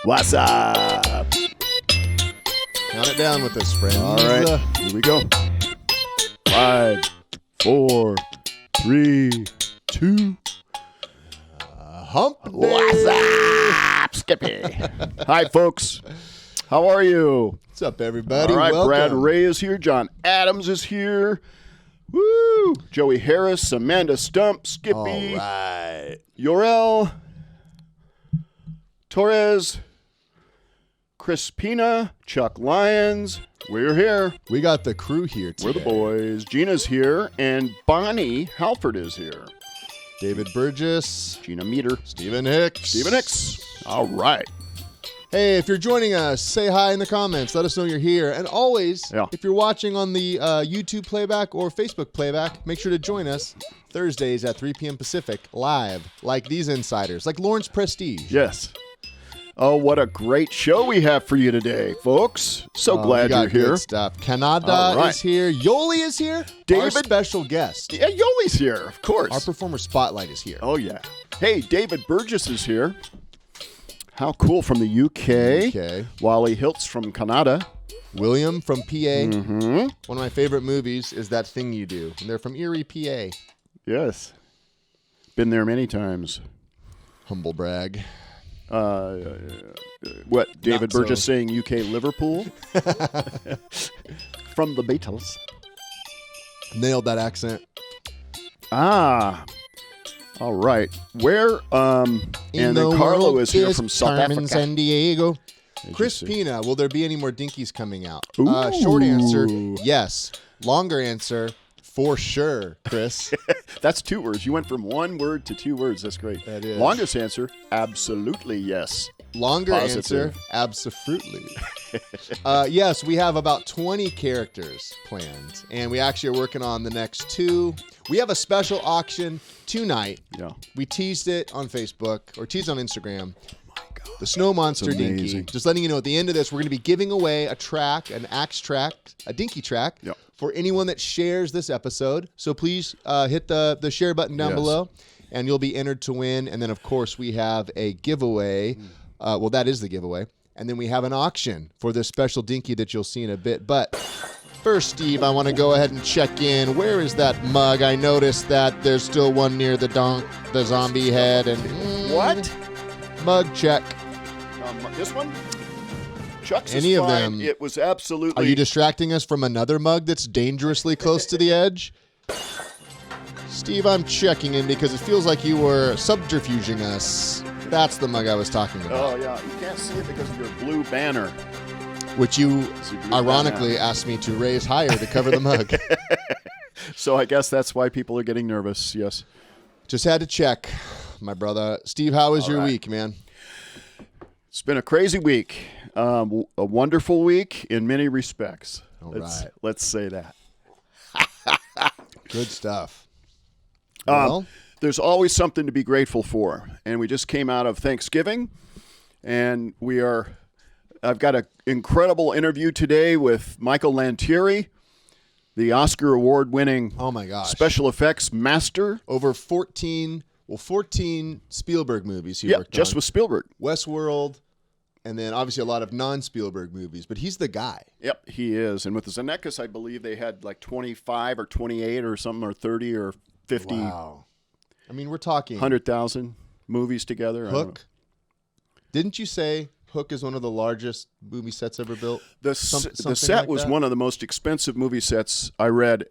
What's up? Count it down with us, friends. All right, here we go. 5, 4, 3, 2. Hump day. What's up, Skippy? Hi, folks. How are you? What's up, everybody? All right, welcome. Brad Ray is here. John Adams is here. Woo! Joey Harris, Amanda Stump, Skippy. All right. Yorel, Torres, Chris Pina, Chuck Lyons. We're here. We got the crew here today. We're the boys. Gina's here, and Bonnie Halford is here. David Burgess. Gina Meter. Stephen Hicks. Stephen Hicks. All right. Hey, if you're joining us, say hi in the comments. Let us know you're here. And always, if you're watching on the YouTube playback or Facebook playback, make sure to join us Thursdays at 3 p.m. Pacific, live, like these insiders, like Lawrence Prestige. Yes. Oh, what a great show we have for you today, folks. So glad you're here. Good stuff. Canada is here. Yoly is here. David, our special guest. Yeah, Yoly's here, of course. Our Performer Spotlight is here. Oh, yeah. Hey, David Burgess is here. How cool, from the UK. Wally Hiltz from Canada. William from PA. Mm-hmm. One of my favorite movies is That Thing You Do. And they're from Erie, PA. Yes. Been there many times. Humble brag. What, David Burgess saying UK Liverpool? From the Beatles. Nailed that accent. Ah. All right. Where, and then Carlo is here from South Africa. San Diego. Chris Pina, will there be any more Dinkies coming out? Short answer, yes. Longer answer, for sure, Chris. That's 2 words. You went from 1 word to 2 words. That's great. That is. Longest answer, absolutely yes. Longer answer, absolutely. Yes, we have about 20 characters planned, and we actually are working on the next 2. We have a special auction tonight. Yeah. We teased it on Facebook, or teased on Instagram. The Snow Monster Dinky. Just letting you know, at the end of this, we're going to be giving away a track, an axe track, a Dinky track, for anyone that shares this episode. So please hit the share button down below, and you'll be entered to win. And then, of course, we have a giveaway. Well, that is the giveaway. And then we have an auction for this special Dinky that you'll see in a bit. But first, Steve, I want to go ahead and check in. Where is that mug? I noticed that there's still one near the zombie head. And what? Mug check. This one? Chuck's Any is of fine. them? It was absolutely. Are you distracting us from another mug that's dangerously close to the edge? Steve, I'm checking in because it feels like you were subterfuging us. That's the mug I was talking about. Oh, yeah. You can't see it because of your blue banner. Which you ironically asked me to raise higher to cover the mug. So I guess that's why people are getting nervous, yes. Just had to check, my brother. Steve, how was your week, man? It's been a crazy week. A wonderful week in many respects. Let's say that. Good stuff. There's always something to be grateful for. And we just came out of Thanksgiving, and I've got an incredible interview today with Michael Lantieri, the Oscar award-winning special effects master. Over 14 Spielberg movies he worked on. Just with Spielberg. Westworld, and then obviously a lot of non-Spielberg movies, but he's the guy. Yep, he is. And with the Zemeckis, I believe they had like 25 or 28 or something, or 30 or 50. Wow. I mean, we're talking 100,000 movies together. Hook. Didn't you say Hook is one of the largest movie sets ever built? The set was one of the most expensive movie sets I read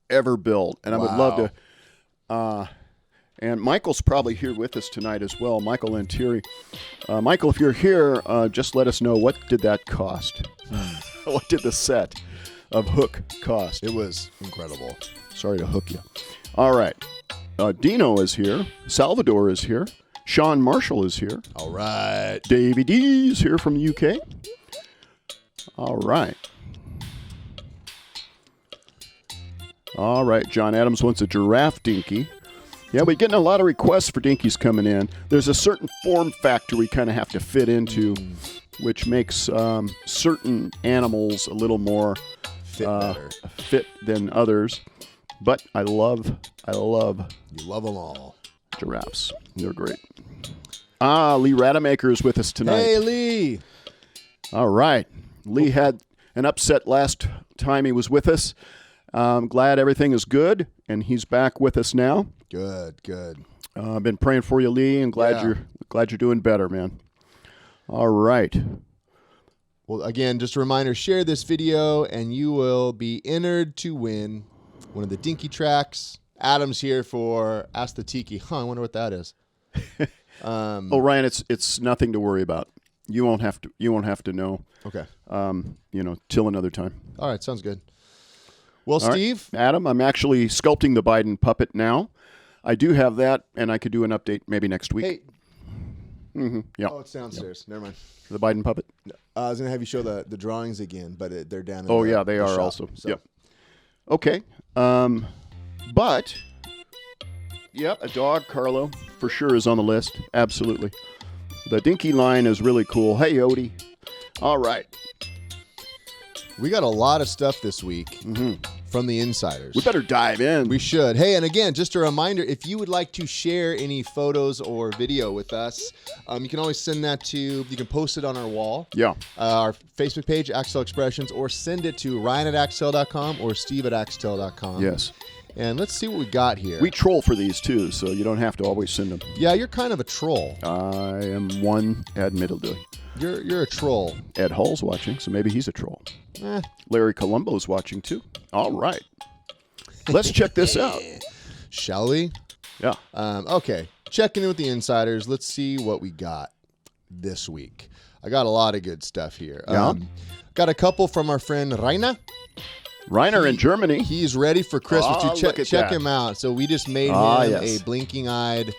ever built. And I would love to... and Michael's probably here with us tonight as well, Michael Lantieri. Michael, if you're here, just let us know, what did that cost? What did the set of Hook cost? It was incredible. Sorry to hook you. All right. Dino is here. Salvador is here. Sean Marshall is here. All right. Davey D is here from the UK. All right. All right. John Adams wants a giraffe dinky. Yeah, we're getting a lot of requests for dinkies coming in. There's a certain form factor we kind of have to fit into, which makes certain animals a little more fit than others. But I love You love them all. giraffes. They're great. Lee Rademacher is with us tonight. Hey, Lee. All right. Lee had an upset last time he was with us. I'm glad everything is good, and he's back with us now. Good. I've been praying for you, Lee, and glad you're doing better, man. All right. Well, again, just a reminder, share this video, and you will be entered to win one of the Dinky tracks. Adam's here for Ask the Tiki. I wonder what that is. Ryan, it's nothing to worry about. You won't have to know. Okay. Till another time. All right, sounds good. Well, All Steve. right. Adam, I'm actually sculpting the Biden puppet now. I do have that, and I could do an update maybe next week. Hey. Mm-hmm. Yeah. Oh, it's downstairs. Never mind. The Biden puppet? I was going to have you show the drawings again, but they're down in they are shop, also. So. Yep. Okay. But, a dog, Carlo, for sure is on the list. Absolutely. The Dinky line is really cool. Hey, Odie. All right. We got a lot of stuff this week from the insiders. We better dive in. We should. Hey, and again, just a reminder, if you would like to share any photos or video with us, you can always send that you can post it on our wall. Yeah. Our Facebook page, Axtell Expressions, or send it to Ryan@Axtell.com or Steve@Axtell.com. Yes. And let's see what we got here. We troll for these, too, so you don't have to always send them. Yeah, you're kind of a troll. I am one, admittedly. You're a troll. Ed Hall's watching, so maybe he's a troll. Larry Colombo's watching, too. All right. Let's check this out. Shall we? Yeah. Okay. Checking in with the insiders. Let's see what we got this week. I got a lot of good stuff here. Yeah. Got a couple from our friend Reiner in Germany. He's ready for Christmas. Check him out. So we just made him a blinking-eyed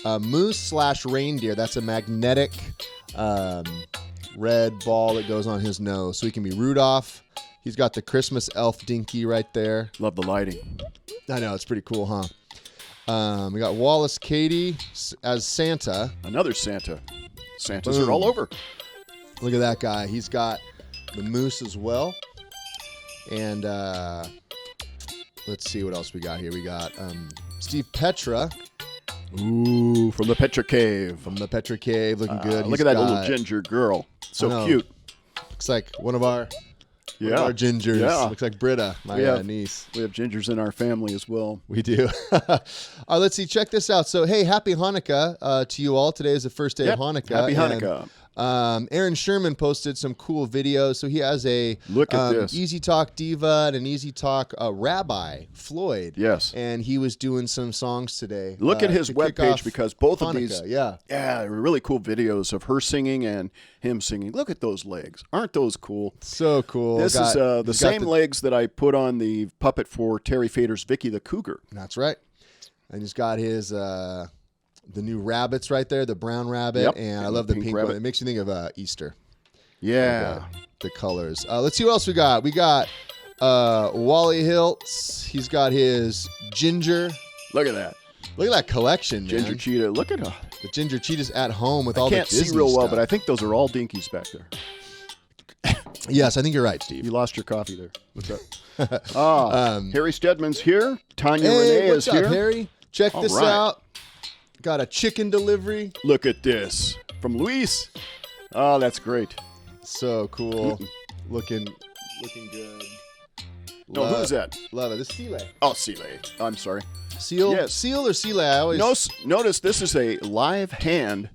moose/reindeer. That's a magnetic red ball that goes on his nose. So he can be Rudolph. He's got the Christmas elf Dinky right there. Love the lighting. I know. It's pretty cool, huh? We got Wallace Cady as Santa. Another Santa. Santas are all over. Look at that guy. He's got the moose as well. And let's see what else we got here. We got Steve Petra. Ooh, from the Petra Cave. Looking good. Look at that little ginger girl. So cute. Looks like one of our gingers. Yeah. Looks like Britta, my niece. We have gingers in our family as well. We do. All right, let's see. Check this out. So, hey, happy Hanukkah to you all. Today is the first day of Hanukkah. Happy Hanukkah. Aaron Sherman posted some cool videos. So he has a look at this Easy Talk diva and an Easy Talk rabbi, Floyd. Yes, and he was doing some songs today. Look at his webpage because both Hanukkah, of these, really cool videos of her singing and him singing. Look at those legs! Aren't those cool? So cool. This is the same legs that I put on the puppet for Terry Fader's Vicky the Cougar. That's right. And he's got his the new rabbits right there, the brown rabbit, and I love the pink one. It makes you think of Easter. Yeah. The colors. Let's see what else we got. We got Wally Hiltz. He's got his ginger. Look at that. Look at that collection, man. Ginger cheetah. Look at the ginger cheetahs at home with all the Disney stuff. I can't see real well, stuff. but I think those are all Dinkies back there. Yes, I think you're right, Steve. You lost your coffee there. What's up? Harry Stedman's here. Tanya Renee is here. What's up, Harry? Check this out. Got a chicken delivery. Look at this. From Luis. Oh, that's great. So cool. Looking good. No, who's that? Love it. This is Sile. Oh, Sile. I'm sorry. Seal? Yes. Seal or Sile? I always... Notice this is a live hand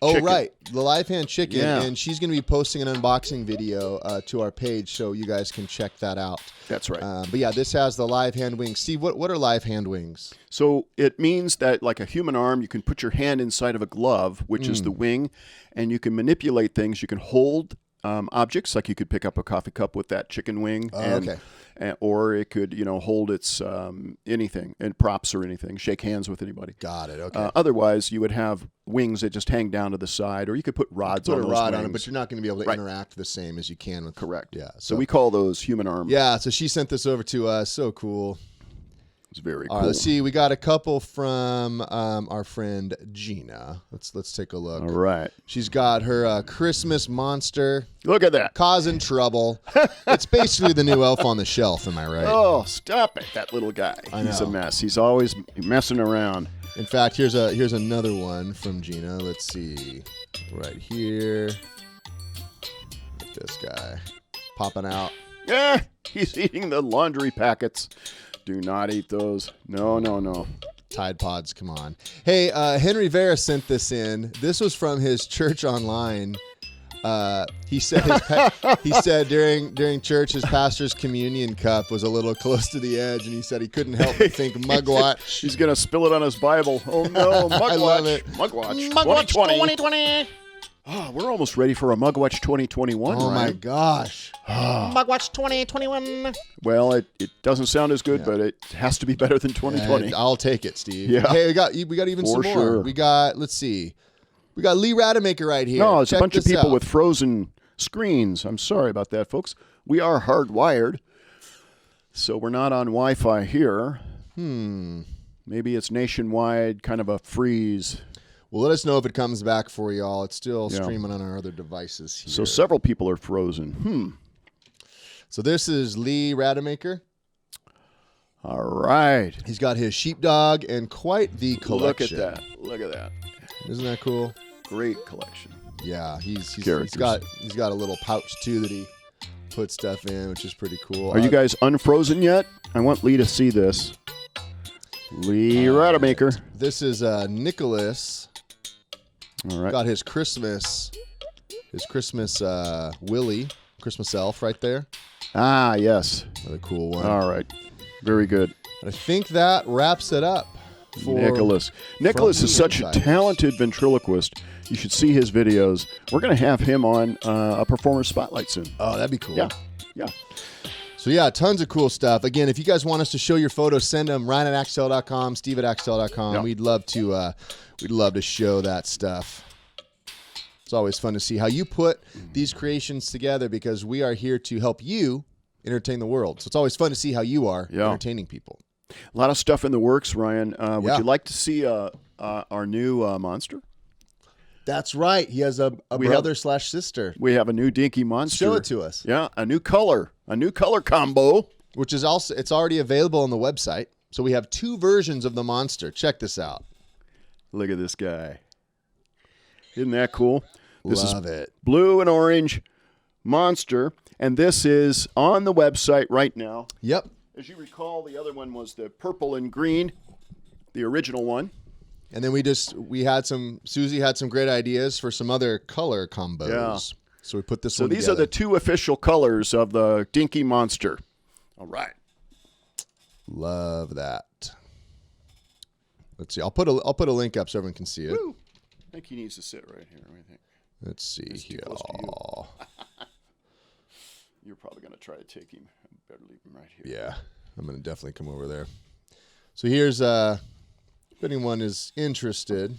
chicken. Right. The live hand chicken. Yeah. And she's going to be posting an unboxing video to our page so you guys can check that out. That's right. But yeah, this has the live hand wings. Steve, what are live hand wings? So it means that like a human arm, you can put your hand inside of a glove, which is the wing, and you can manipulate things. You can hold objects, like you could pick up a coffee cup with that chicken wing. Or it could, hold its anything, and props or anything, shake hands with anybody. Got it, okay. Otherwise, you would have wings that just hang down to the side, or you could put rods on those wings. Put a rod on it, but you're not going to be able to interact the same as you can with... Correct. Yeah. So we call those human arms. Yeah, so she sent this over to us. So cool. It's very cool. All right, let's see. We got a couple from our friend Gina. Let's take a look. All right. She's got her Christmas monster. Look at that. Causing trouble. It's basically the new elf on the shelf, am I right? Oh, stop it. That little guy. I know. He's a mess. He's always messing around. In fact, here's another one from Gina. Let's see. Right here. Look at this guy popping out. Yeah, he's eating the laundry packets. Do not eat those. No, no, no. Tide Pods, come on. Hey, Henry Vera sent this in. This was from his church online. He said during church his pastor's communion cup was a little close to the edge, and he said he couldn't help but think mugwatch. He's gonna spill it on his Bible. Oh no, mugwatch! I love it. Mugwatch 2020. Oh, we're almost ready for a Mugwatch 2021. Oh Ryan. my gosh. Mugwatch 2021. Well, it doesn't sound as good, but it has to be better than 2020. I'll take it, Steve. Yeah. Hey, we got even For some more. sure. We got, let's see. We got Lee Rademacher right here. No, it's a Check bunch of this people out. with frozen screens. I'm sorry about that, folks. We are hardwired, so we're not on Wi-Fi here. Maybe it's nationwide, kind of a freeze. Well, let us know if it comes back for y'all. It's still streaming on our other devices here. So several people are frozen. So this is Lee Rademacher. All right. He's got his sheepdog and quite the collection. Look at that. Look at that. Isn't that cool? Great collection. Yeah, he's Characters. got a little pouch too that he puts stuff in, which is pretty cool. Are you guys unfrozen yet? I want Lee to see this. Lee Rademacher. This is Nicholas. All right. Got his Christmas Willie, Christmas elf right there. Ah, yes. Another cool one. All right. Very good. And I think that wraps it up for Nicholas. Nicholas is such a talented ventriloquist. You should see his videos. We're going to have him on a Performer Spotlight soon. Oh, that'd be cool. Yeah. Yeah. So yeah, tons of cool stuff. Again, if you guys want us to show your photos, send them. Ryan at Axtell.com, Steve at Axtell.com. Yep. We'd love to show that stuff. It's always fun to see how you put these creations together because we are here to help you entertain the world. So it's always fun to see how you are entertaining people. A lot of stuff in the works, Ryan. Would you like to see our new monster? That's right. He has a brother/sister. We have a new Dinky Monster. Show it to us. Yeah, a new color combo. Which is also, it's already available on the website. So we have two versions of the monster. Check this out. Look at this guy. Isn't that cool? This Love is it. Blue and orange monster, and this is on the website right now. Yep. As you recall, the other one was the purple and green, the original one. And then Suzi had some great ideas for some other color combos. Yeah. So we put this one together. So these are the two official colors of the Dinky Monster. All right. Love that. Let's see. I'll put a link up so everyone can see it. Woo. I think he needs to sit right here. I think. Let's see here. You're probably going to try to take him. I better leave him right here. Yeah. I'm going to definitely come over there. So here's if anyone is interested.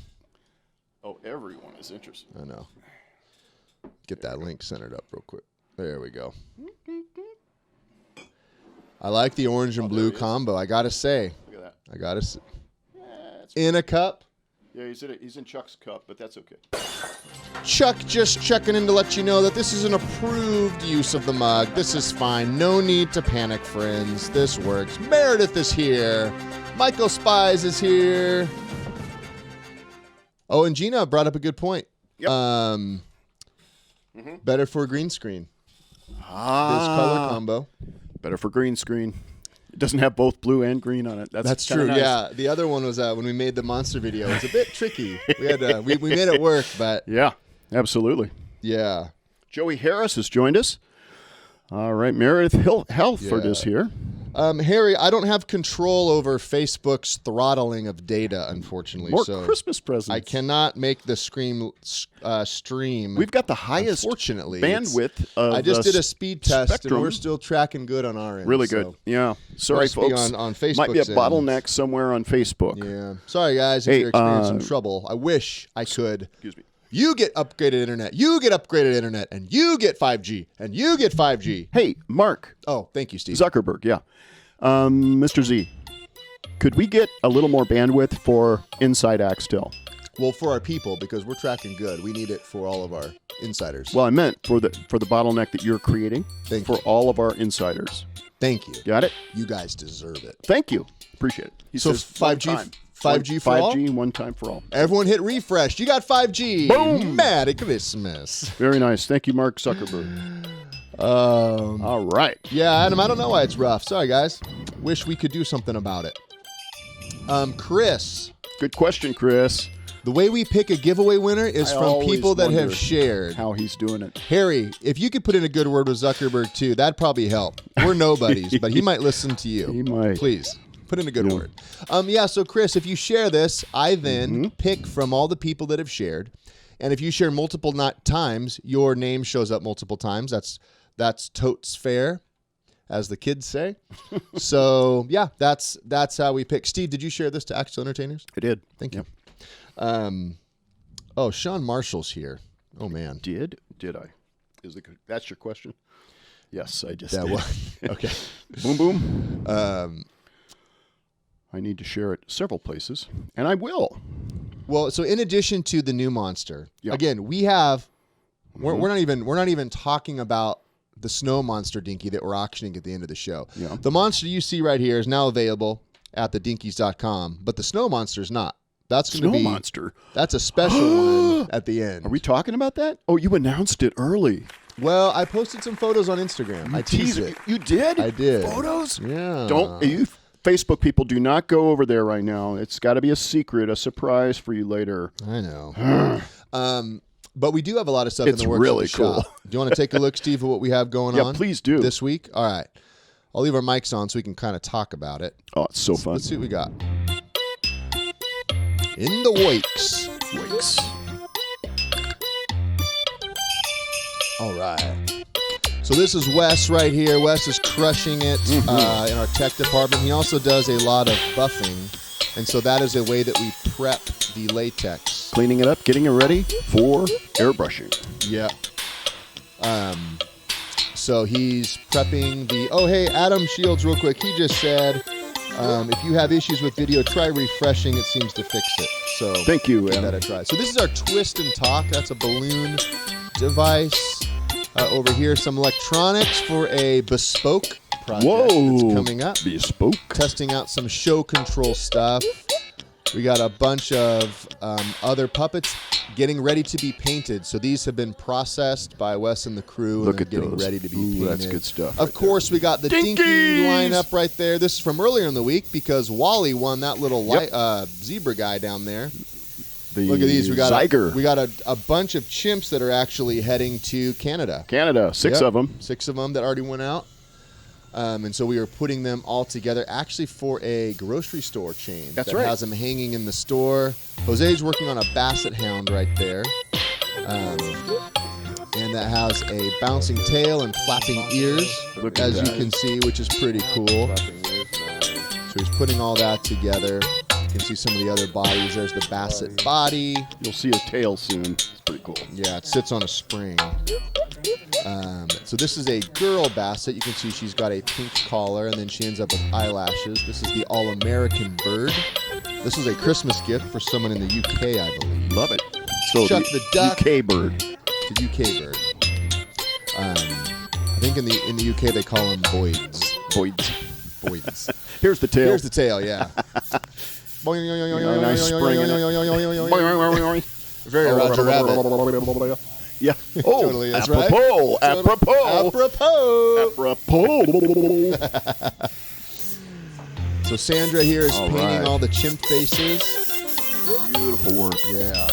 Oh, everyone is interested. I know. Get that link centered up real quick. There we go. I like the orange and blue combo. I got to say. Look at that. I got to say. In a cup. Yeah, he's in Chuck's cup, but that's okay. Chuck just checking in to let you know that this is an approved use of the mug. This is fine. No need to panic, friends. This works. Meredith is here. Michael Spies is here. Oh, and Gina brought up a good point. Yep. Better for a green screen. This color combo. Better for green screen. It doesn't have both blue and green on it. That's true. Nice. Yeah, the other one was when we made the monster video. It's a bit tricky. We had we made it work, but yeah, absolutely. Yeah. Joey Harris has joined us. All right, Meredith Halford is here. Harry, I don't have control over Facebook's throttling of data, unfortunately. More so Christmas presents. I cannot make the stream. We've got the highest bandwidth of I just did a speed test, spectrum. and we're still tracking good on our end. Really good. So Yeah. Sorry, folks. On Facebook. Might be a bottleneck somewhere on Facebook. Yeah. Sorry, guys, if you're experiencing trouble. I wish I could. Excuse me. You get upgraded internet. You get upgraded internet, and you get 5G, and you get 5G. Hey, Mark. Oh, thank you, Steve. Zuckerberg, yeah. Mr. Z, could we get a little more bandwidth for Inside Axtell? Well, for our people, because we're tracking good. We need it for all of our insiders. Well, I meant for the bottleneck that you're creating for all of our insiders. Thank you. Got it? You guys deserve it. Thank you. Appreciate it. So 5G 5G for all? 5G, one time for all. Everyone hit refresh. You got 5G. Boom. Merry Christmas. Very nice. Thank you, Mark Zuckerberg. All right. Yeah, Adam, I don't know why it's rough. Sorry, guys. Wish we could do something about it. Chris. Good question, Chris. The way we pick a giveaway winner is I from people that always have wonder shared. how he's doing it. Harry, if you could put in a good word with Zuckerberg, too, that'd probably help. We're nobodies, but he might listen to you. He might. Please, put in a good word. So, Chris, if you share this, I then pick from all the people that have shared. And if you share multiple times, your name shows up multiple times. That's totes fair, as the kids say. So, yeah, that's how we pick. Steve, did you share this to Axtell Entertainers? I did. Thank you. Sean Marshall's here. Oh, man. Did I? That's your question? Yes, I just That did. was, okay. Boom, boom. I need to share it several places, and I will. Well, so in addition to the new monster, again, we have we're not even talking about the Snow Monster Dinky that we're auctioning at the end of the show. Yeah. The monster you see right here is now available at thedinkies.com, but the Snow Monster is not. That's going to be Snow Monster. That's a special one at the end. Are we talking about that? Oh, you announced it early. Well, I posted some photos on Instagram. I teased it. You did? I did. Photos? Yeah. You Facebook people, do not go over there right now. It's got to be a secret, a surprise for you later. I know. But we do have a lot of stuff in the works. It's really at the cool. shop. Do you want to take a look, Steve, at what we have going on? Yeah, please do. This week? All right. I'll leave our mics on so we can kind of talk about it. Oh, it's so fun. Let's see what we got. In the wakes. All right. So this is Wes right here. Wes is crushing it in our tech department. He also does a lot of buffing, and so that is a way that we prep the latex. Cleaning it up, getting it ready for airbrushing. Yeah. So he's prepping the... Oh, hey, Adam Shields, real quick. He just said, if you have issues with video, try refreshing. It seems to fix it. So thank you, give Adam. that a try. So this is our Twist and Talk. That's a balloon device. Over here, some electronics for a bespoke project that's coming up. Bespoke. Testing out some show control stuff. We got a bunch of other puppets getting ready to be painted. So these have been processed by Wes and the crew. Look and at getting those. ready to be Ooh, painted. that's good stuff. Of course, we got the Dinky lineup right there. This is from earlier in the week because Wally won that little zebra guy down there. Look at these. We got a bunch of chimps that are actually heading to Canada. Six of them. 6 of them that already went out. And so we were putting them all together actually for a grocery store chain. That's right. Has them hanging in the store. Jose's working on a Basset Hound right there. And that has a bouncing tail and flapping ears, as you can see, which is pretty cool. So he's putting all that together. You can see some of the other bodies. There's the Basset body. You'll see a tail soon. It's pretty cool. Yeah, it sits on a spring. So this is a girl Basset. You can see she's got a pink collar, and then she ends up with eyelashes. This is the All-American bird. This is a Christmas gift for someone in the UK, I believe. Love it. So Chuck the duck. UK bird. The UK bird. I think in the UK they call them boids. Boids. Here's the tail. Here's the tail, yeah. Nice spring in it. Very Roger Rabbit. Yeah. Oh, Totally is, apropos. right? Apropos. So Sandra here is painting right. all the chimp faces. Beautiful work. Yeah.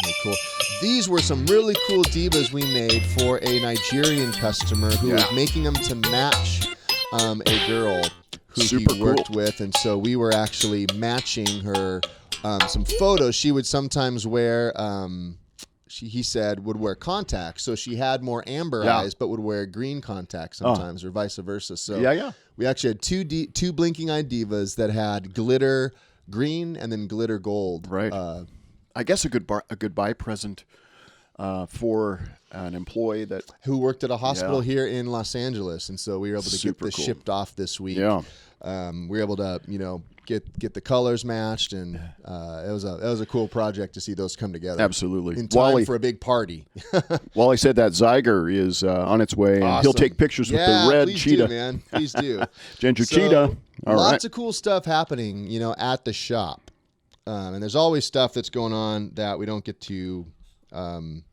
Very cool. These were some really cool divas we made for a Nigerian customer who was making them to match a girl who he worked with. And so we were actually matching her some photos. She would sometimes wear... he said would wear contacts, so she had more amber eyes, but would wear green contacts sometimes, or vice versa. So we actually had two blinking eye divas that had glitter green and then glitter gold. Right. I guess a goodbye present for an employee who worked at a hospital here in Los Angeles, and so we were able to get this shipped off this week. Yeah. We were able to get the colors matched, and it was a cool project to see those come together. Absolutely. In time for a big party. Wally said that Zyger is on its way, and Awesome. he'll take pictures with the red please cheetah. Do, man. Please do. Ginger cheetah. All lots right. of cool stuff happening, at the shop. And there's always stuff that's going on that we don't get to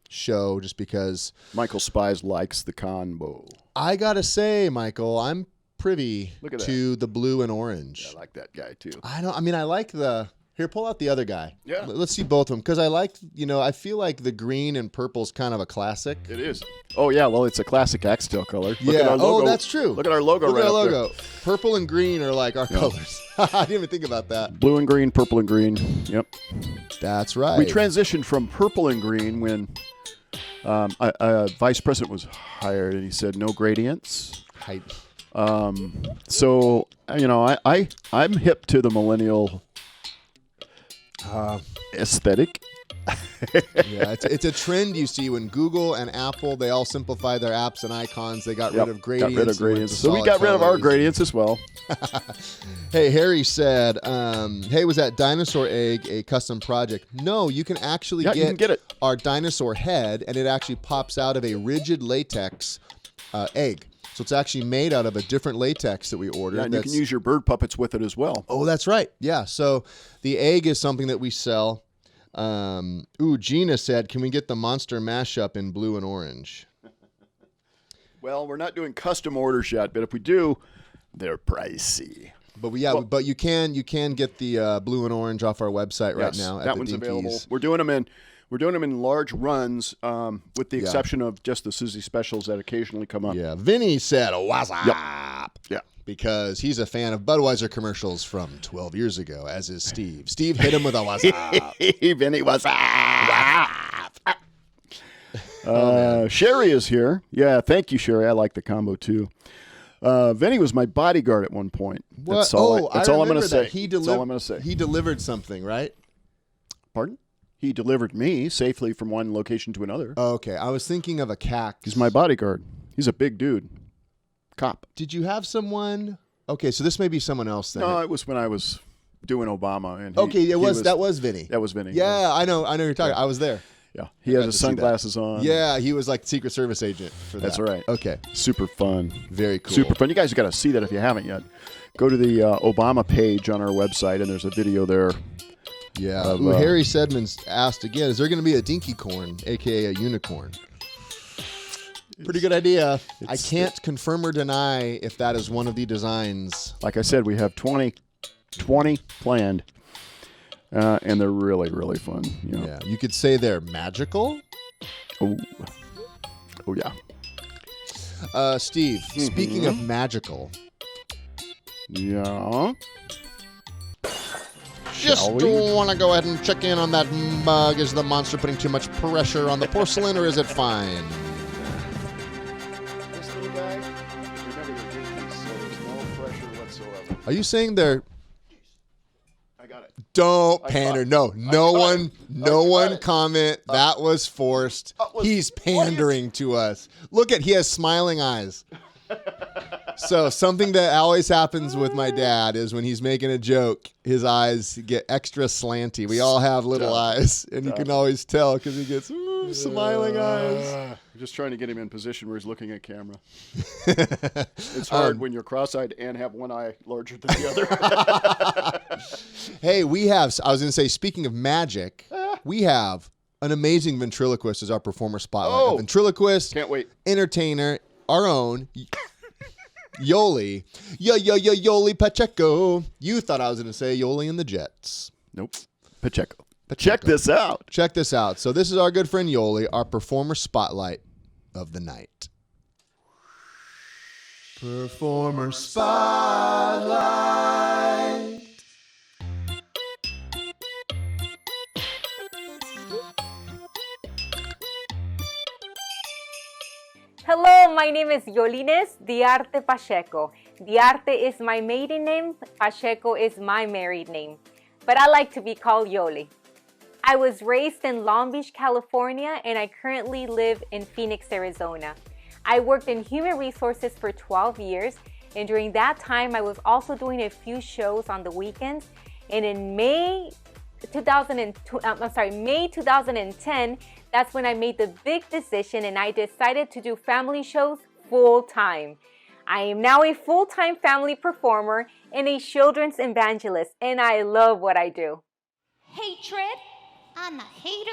show just because. Michael Spies likes the combo. I got to say, Michael, I'm privy to the blue and orange. Yeah, I like that guy, too. I like the... Here, pull out the other guy. Yeah. Let's see both of them. Because I feel like the green and purple's kind of a classic. It is. Oh, yeah. Well, it's a classic Axtell color. Look at our logo. Oh, that's true. Look at our logo Look right at our up logo. there. Purple and green are like our colors. I didn't even think about that. Blue and green, purple and green. Yep. That's right. We transitioned from purple and green when a vice president was hired, and he said no gradients. Hype. So, I'm hip to the millennial aesthetic. Yeah, it's a trend you see when Google and Apple, they all simplify their apps and icons. They got rid of gradients. Got rid of gradients. So we got rid of our gradients as well. Hey, Harry said, hey, was that dinosaur egg a custom project? No, you can actually you can get it. Our dinosaur head, and it actually pops out of a rigid latex egg. So it's actually made out of a different latex that we ordered. Yeah, and you can use your bird puppets with it as well. Oh, that's right. Yeah, so the egg is something that we sell. Gina said, can we get the monster mashup in blue and orange? Well, we're not doing custom orders yet, but if we do, they're pricey. But but you can get the blue and orange off our website right now. That one's available. We're doing them in large runs, with the exception of just the Suzi specials that occasionally come up. Yeah, Vinny said, "What's up?" Yeah, because he's a fan of Budweiser commercials from 12 years ago, as is Steve. Steve hit him with a "What's up?" Vinny, what's up? Sherry is here. Yeah, thank you, Sherry. I like the combo too. Vinny was my bodyguard at one point. What? That's all I'm going to say. That's all I'm going to say. He delivered something, right? Pardon? He delivered me safely from one location to another. Oh, okay. I was thinking of a CAC. He's my bodyguard. He's a big dude. Cop. Did you have someone? Okay, so this may be someone else then. No, it was when I was doing Obama. And that was Vinny. That was Vinny. Yeah, I know you're talking. I was there. Yeah, he had his sunglasses on. Yeah, he was like Secret Service agent for that. That's right. Okay. Super fun. Very cool. Super fun. You guys got to see that if you haven't yet. Go to the Obama page on our website, and there's a video there. Yeah. Harry Sedman's asked again, is there going to be a dinky corn, a.k.a. a unicorn? Pretty good idea. I can't confirm or deny if that is one of the designs. Like I said, we have 20 planned, and they're really, really fun. Yeah, you could say they're magical. Oh yeah. Steve, speaking of magical. Yeah. Just want to go ahead and check in on that mug. Is the monster putting too much pressure on the porcelain, or is it fine? This little guy, remember the dinkies, so there's no pressure whatsoever. Are you saying they're... I got it. Don't pander. No one comment. That was forced. He's pandering to us. Look he has smiling eyes. So something that always happens with my dad is when he's making a joke, his eyes get extra slanty. We all have little eyes, and you can always tell because he gets smiling eyes. I'm just trying to get him in position where he's looking at camera. It's hard when you're cross-eyed and have one eye larger than the other. Hey, I was going to say, speaking of magic, we have an amazing ventriloquist as our performer spotlight. A ventriloquist, can't wait, entertainer, our own Yoly. Yoly Pacheco. You thought I was going to say Yoly and the Jets. Nope. Pacheco. Check this out. Check this out. So this is our good friend Yoly, our performer spotlight of the night. Performer spotlight. Hello, my name is Jolinez Diarte Pacheco. Diarte is my maiden name, Pacheco is my married name, but I like to be called Yoly. I was raised in Long Beach, California, and I currently live in Phoenix, Arizona. I worked in human resources for 12 years, And during that time, I was also doing a few shows on the weekends. And in May 2010, that's when I made the big decision and I decided to do family shows full-time. I am now a full-time family performer and a children's evangelist, and I love what I do. Hatred. I'm a hater.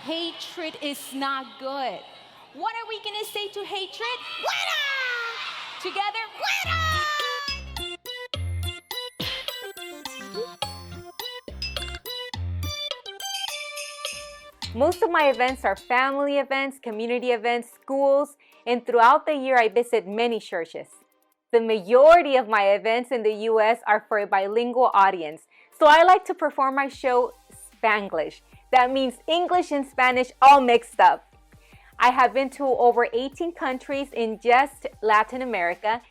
Hatred is not good. What are we gonna say to hatred? Fuera! Together, fuera! Most of my events are family events, community events, schools, and throughout the year I visit many churches. The majority of my events in the U.S. are for a bilingual audience, so I like to perform my show Spanglish. That means English and Spanish all mixed up. I have been to over 18 countries in just Latin America,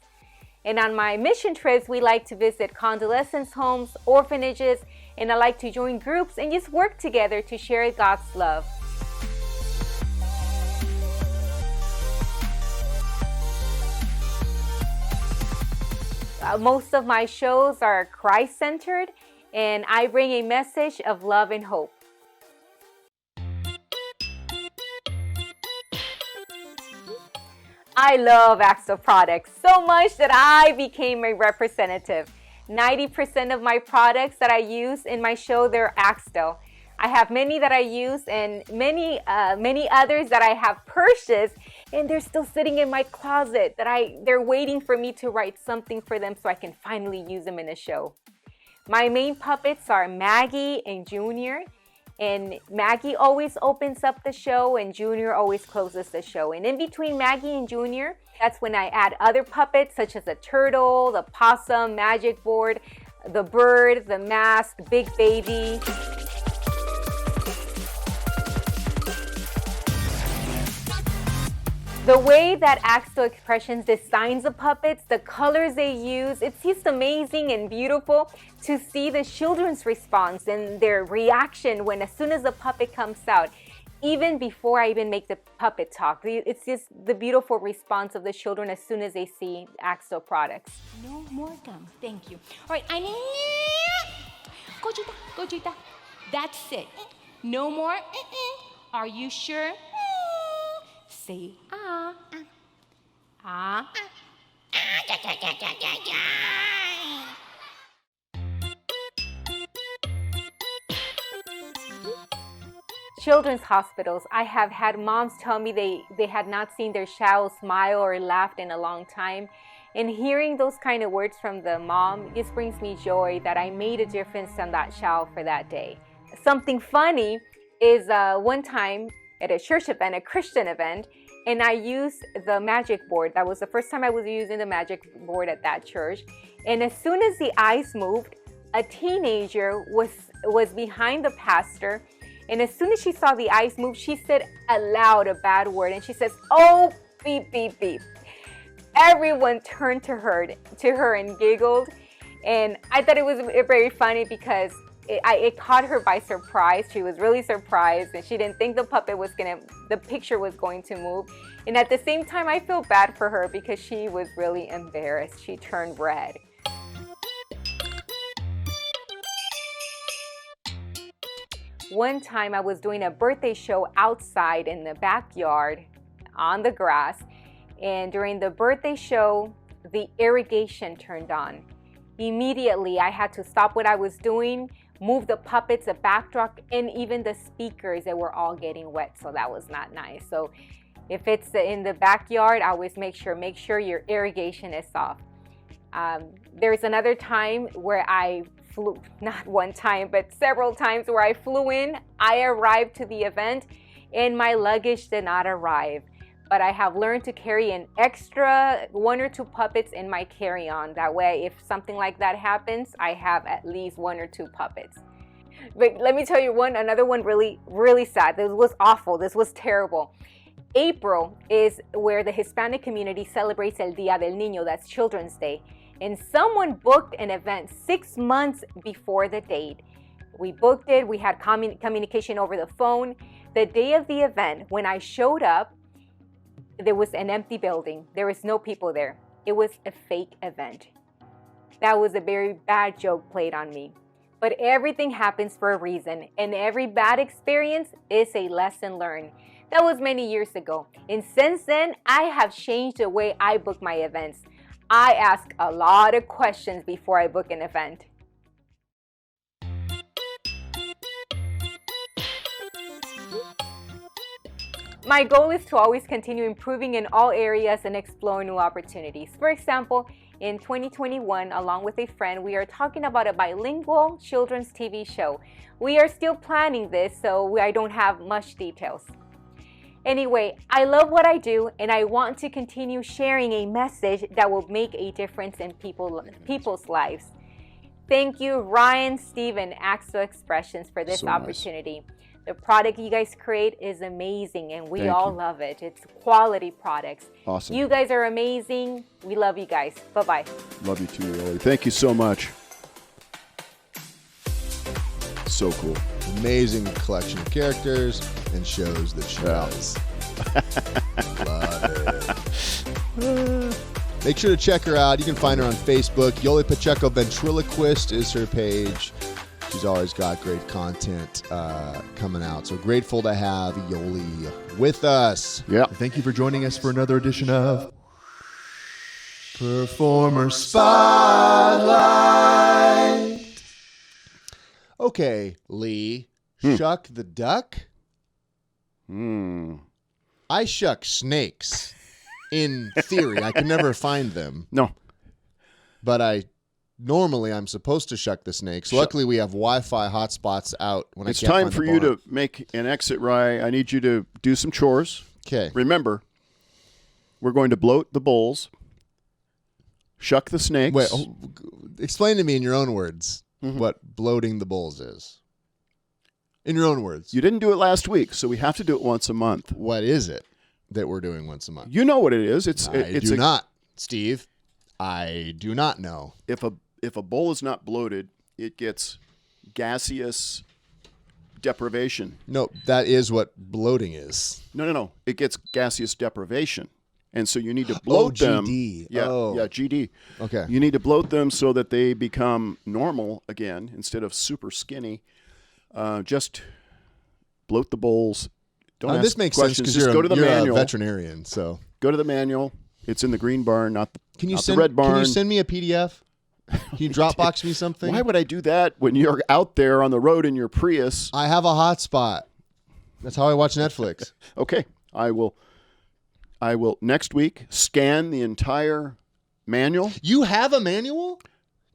and on my mission trips we like to visit convalescence homes, orphanages, and I like to join groups and just work together to share God's love. Most of my shows are Christ-centered, and I bring a message of love and hope. I love Axtell products so much that I became a representative. 90% of my products that I use in my show, they're Axtell. I have many that I use and many others that I have purchased, and they're still sitting in my closet they're waiting for me to write something for them so I can finally use them in a show. My main puppets are Maggie and Junior, and Maggie always opens up the show and Junior always closes the show. And in between Maggie and Junior, that's when I add other puppets such as the turtle, the possum, magic board, the bird, the mask, big baby. The way that Axtell Expressions designs the puppets, the colors they use, it's just amazing and beautiful to see the children's response and their reaction when as soon as the puppet comes out. Even before I even make the puppet talk, it's just the beautiful response of the children as soon as they see Axtell products. No more gum, thank you. All right, I need... Gojita. That's it. No more. Are you sure? Say ah. Ah. Children's hospitals, I have had moms tell me they had not seen their child smile or laughed in a long time. And hearing those kind of words from the mom just brings me joy that I made a difference on that child for that day. Something funny is one time at a church event, a Christian event, and I used the magic board. That was the first time I was using the magic board at that church. And as soon as the eyes moved, a teenager was behind the pastor. And as soon as she saw the eyes move, she said aloud a bad word. And she says, "Oh, beep, beep, beep." Everyone turned to her and giggled. And I thought it was very funny because it caught her by surprise. She was really surprised and she didn't think the picture was going to move. And at the same time, I feel bad for her because she was really embarrassed. She turned red. One time I was doing a birthday show outside in the backyard on the grass. And during the birthday show, the irrigation turned on. Immediately, I had to stop what I was doing, move the puppets, the backdrop, and even the speakers, they were all getting wet, so that was not nice. So if it's in the backyard, I always make sure your irrigation is off. There's another time where I flew, not one time, but several times where I flew in. I arrived to the event and my luggage did not arrive. But I have learned to carry an extra 1 or 2 puppets in my carry-on. That way, if something like that happens, I have at least 1 or 2 puppets. But let me tell you another one really, really sad. This was awful. This was terrible. April is where the Hispanic community celebrates El Día del Niño, that's Children's Day. And someone booked an event 6 months before the date. We booked it. We had communication over the phone. The day of the event, when I showed up, there was an empty building. There was no people there. It was a fake event. That was a very bad joke played on me. But everything happens for a reason, and every bad experience is a lesson learned. That was many years ago. And since then, I have changed the way I book my events. I ask a lot of questions before I book an event. My goal is to always continue improving in all areas and explore new opportunities. For example, in 2021, along with a friend, we are talking about a bilingual children's TV show. We are still planning this, so I don't have much details. Anyway, I love what I do, and I want to continue sharing a message that will make a difference in people's lives. Thank you, Ryan, Steve, and Axtell Expressions for this opportunity. Nice. The product you guys create is amazing, and we all love it. It's quality products. Awesome. You guys are amazing. We love you guys. Bye-bye. Love you too, Yoly. Thank you so much. So cool. Amazing collection of characters and shows that she does. Love it. Make sure to check her out. You can find her on Facebook. Yoly Pacheco Ventriloquist is her page. She's always got great content coming out. So grateful to have Yoly with us. Yeah. Thank you for joining us for another edition of Performer Spotlight. Okay, Lee. Shuck the duck? I shuck snakes. In theory. I can never find them. No. But normally I'm supposed to shuck the snakes. Luckily, we have Wi-Fi hotspots out when it's I can't time find for the you barn. to make an exit, Rye. I need you to do some chores. Okay. Remember, we're going to bloat the bulls, shuck the snakes. Wait, explain to me in your own words what bloating the bulls is. In your own words. You didn't do it last week, so we have to do it once a month. What is it that we're doing once a month? You know what it is. I do not, Steve. I do not know. If a bull is not bloated, it gets gaseous deprivation. No, that is what bloating is. No. It gets gaseous deprivation. And so you need to bloat them. GD. Yeah, GD. Okay. You need to bloat them so that they become normal again instead of super skinny. Just bloat the bulls. Don't ask this makes questions. sense because go to the you're manual. a veterinarian. So go to the manual. It's in the green barn, not the send, red barn. Can you send me a PDF? Can you Dropbox me something? Why would I do that when you're out there on the road in your Prius? I have a hotspot. That's how I watch Netflix. Okay. I will next week scan the entire manual. You have a manual?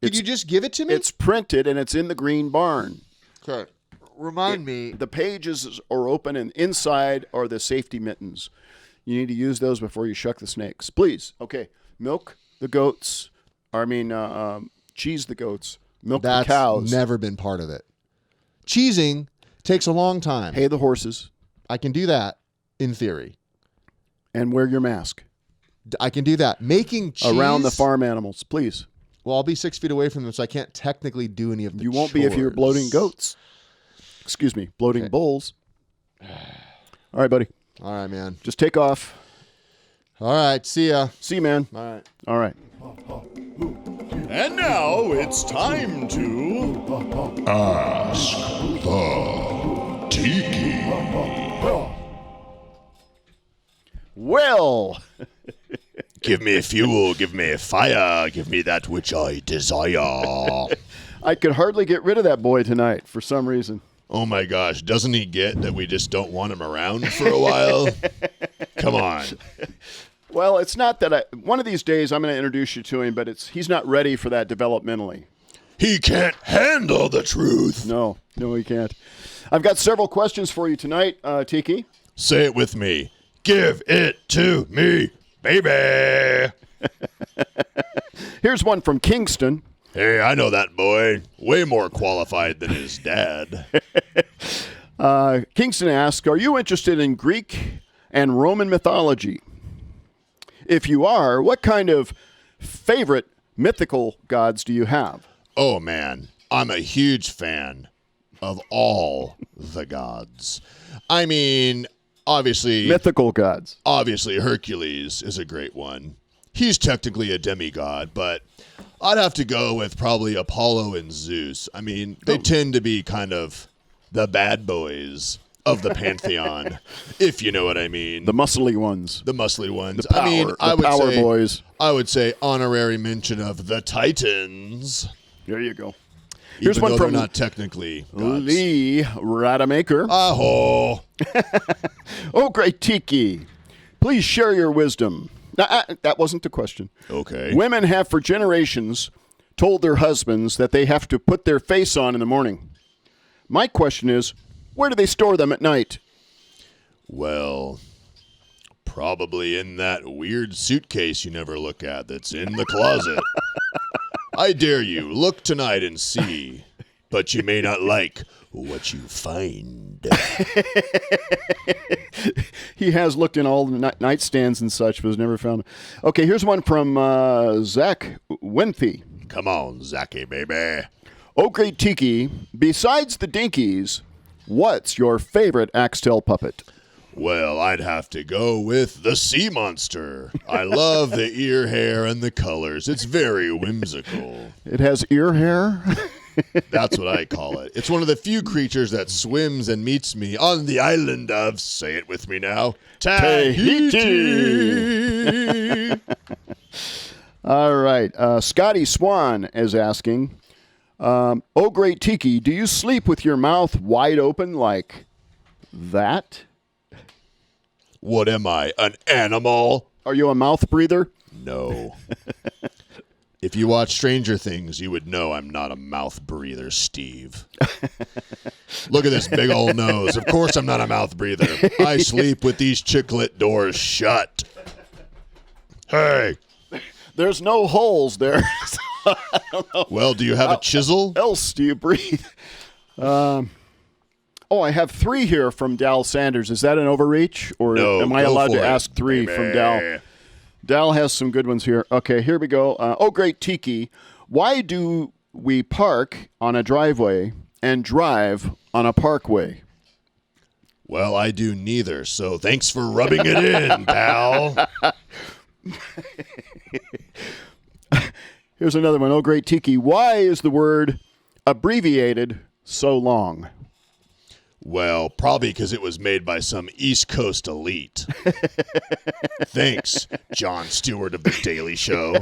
Could you just give it to me? It's printed and it's in the green barn. Okay. Remind me. The pages are open and inside are the safety mittens. You need to use those before you shuck the snakes. Please. Okay. Milk the goats. Cheese the goats. Milk the cows. That's never been part of it. Cheesing takes a long time. Hay the horses. I can do that in theory. And wear your mask. I can do that. Making cheese. Around the farm animals, please. Well, I'll be 6 feet away from them, so I can't technically do any of the You won't chores. be if you're bloating goats. Excuse me, bloating bulls. All right, buddy. All right, man. Just take off. All right, see ya. See you, man. All right. All right. And now it's time to Ask the Dinky. Well, Give me fuel, give me fire, give me that which I desire. I could hardly get rid of that boy tonight for some reason. Oh my gosh, doesn't he get that we just don't want him around for a while? Come on. Well, it's not that one of these days I'm going to introduce you to him, but he's not ready for that developmentally. He can't handle the truth. No, he can't. I've got several questions for you tonight, Tiki. Say it with me. Give it to me, baby. Here's one from Kingston. Hey, I know that boy. Way more qualified than his dad. Kingston asks, are you interested in Greek and Roman mythology? If you are, what kind of favorite mythical gods do you have? Oh, man. I'm a huge fan of all the gods. I mean, Obviously, mythical gods. Obviously, Hercules is a great one. He's technically a demigod, but I'd have to go with probably Apollo and Zeus. I mean, they tend to be kind of the bad boys of the pantheon, if you know what I mean. The muscly ones. The muscly ones. The power, power boys. I would say honorary mention of the Titans. There you go. Here's Even one though from they're not technically gods. Lee Rademacher. Aho. Oh, great Tiki. Please share your wisdom. Now, that wasn't the question. Okay. Women have for generations told their husbands that they have to put their face on in the morning. My question is, where do they store them at night? Well, probably in that weird suitcase you never look at that's in the closet. I dare you, look tonight and see, but you may not like what you find. He has looked in all the nightstands and such, but has never found it. Okay, here's one from Zach Winthy. Come on, Zachy, baby. Oh, great Tiki, besides the Dinkies, what's your favorite Axtell puppet? Well, I'd have to go with the sea monster. I love the ear hair and the colors. It's very whimsical. It has ear hair? That's what I call it. It's one of the few creatures that swims and meets me on the island of, say it with me now, Tahiti. All right. Scotty Swan is asking, oh, great Tiki, do you sleep with your mouth wide open like that? What am I, an animal? Are you a mouth breather? No. If you watch Stranger Things, you would know I'm not a mouth breather, Steve. Look at this big old nose. Of course I'm not a mouth breather. I sleep with these chiclet doors shut. Hey. There's no holes there. So I don't know. Well, do you have a chisel? How else do you breathe? I have 3 here from Dal Sanders. Is that an overreach? Or no, am I allowed to ask 3 from Dal? Dal has some good ones here. Okay, here we go. Oh, great Tiki. Why do we park on a driveway and drive on a parkway? Well, I do neither, so thanks for rubbing it in, pal. Here's another one. Oh, great Tiki. Why is the word abbreviated so long? Well, probably because it was made by some East Coast elite. Thanks, Jon Stewart of The Daily Show.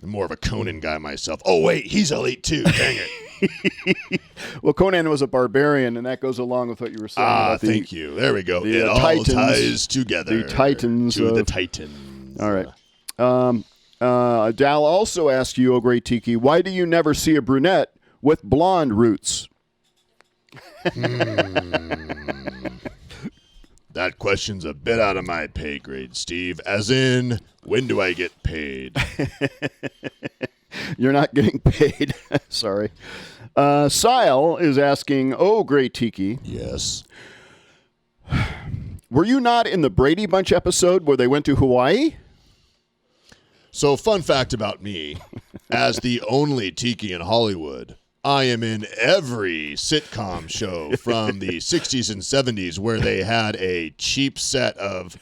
I'm more of a Conan guy myself. Oh, wait, he's elite too. Dang it. Well, Conan was a barbarian, and that goes along with what you were saying. About thank you. There we go. The it all Titans, ties together. The Titans. The Titans. All right. Dal also asked you, oh, great Tiki, why do you never see a brunette with blonde roots? That question's a bit out of my pay grade, Steve. As in, when do I get paid? You're not getting paid. Sorry. Sile is asking, oh, great Tiki. Yes. Were you not in the Brady Bunch episode where they went to Hawaii? So, fun fact about me, as the only Tiki in Hollywood, I am in every sitcom show from the 60s and 70s where they had a cheap set of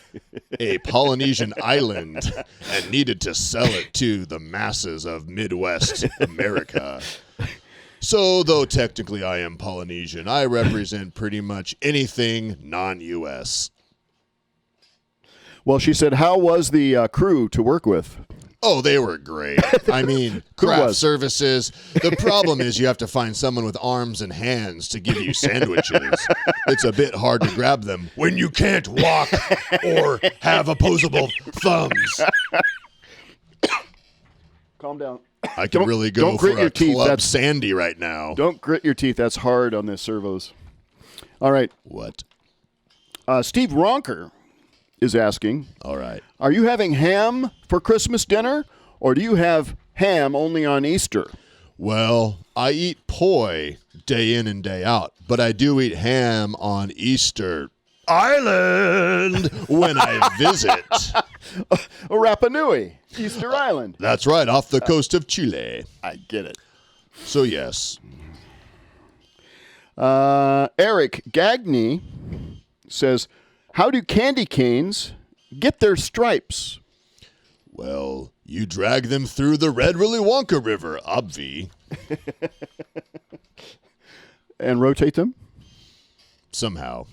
a Polynesian island and needed to sell it to the masses of Midwest America. So, though technically I am Polynesian, I represent pretty much anything non-U.S. Well, she said, how was the crew to work with? Oh, they were great. I mean, craft services. The problem is you have to find someone with arms and hands to give you sandwiches. It's a bit hard to grab them when you can't walk or have opposable thumbs. Calm down. I can really go for a Club Sandy right now. Don't grit your teeth. That's hard on the servos. All right. What? Steve Ronker is asking. All right. Are you having ham for Christmas dinner, or do you have ham only on Easter? Well, I eat poi day in and day out, but I do eat ham on Easter Island when I visit. Rapa Nui, Easter Island. That's right, off the coast of Chile. I get it. So, yes. Eric Gagney says, how do candy canes get their stripes? Well, you drag them through the Red Willy Wonka River, obvi. And rotate them? Somehow.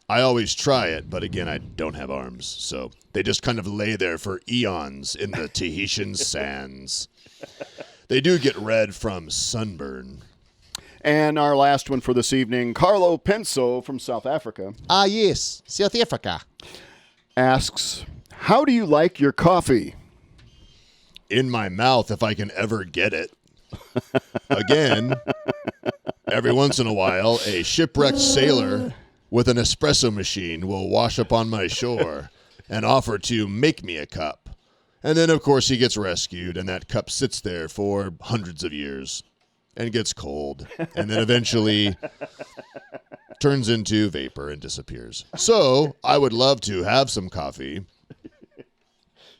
I always try it, but again, I don't have arms, so they just kind of lay there for eons in the Tahitian sands. They do get red from sunburn. And our last one for this evening, Carlo Penso from South Africa. Ah, yes, South Africa. Asks, how do you like your coffee? In my mouth, if I can ever get it. Again, every once in a while, a shipwrecked sailor with an espresso machine will wash up on my shore and offer to make me a cup. And then, of course, he gets rescued, and that cup sits there for hundreds of years and gets cold, and then eventually turns into vapor and disappears. So, I would love to have some coffee.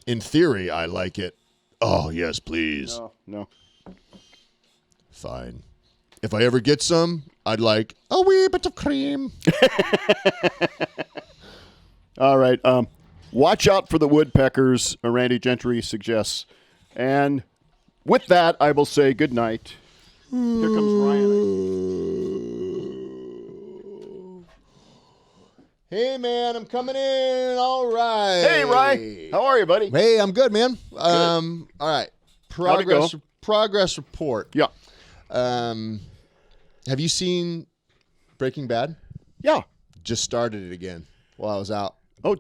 In theory, I like it. Oh, yes, please. No. Fine. If I ever get some, I'd like a wee bit of cream. All right. Watch out for the woodpeckers, Randy Gentry suggests. And with that, I will say good night. Here comes Ryan. Hey, man, I'm coming in. All right. Hey, Ryan. How are you, buddy? Hey, I'm good, man. All right. How'd it go? Progress report. Yeah. Have you seen Breaking Bad? Yeah. Just started it again while I was out. Oh,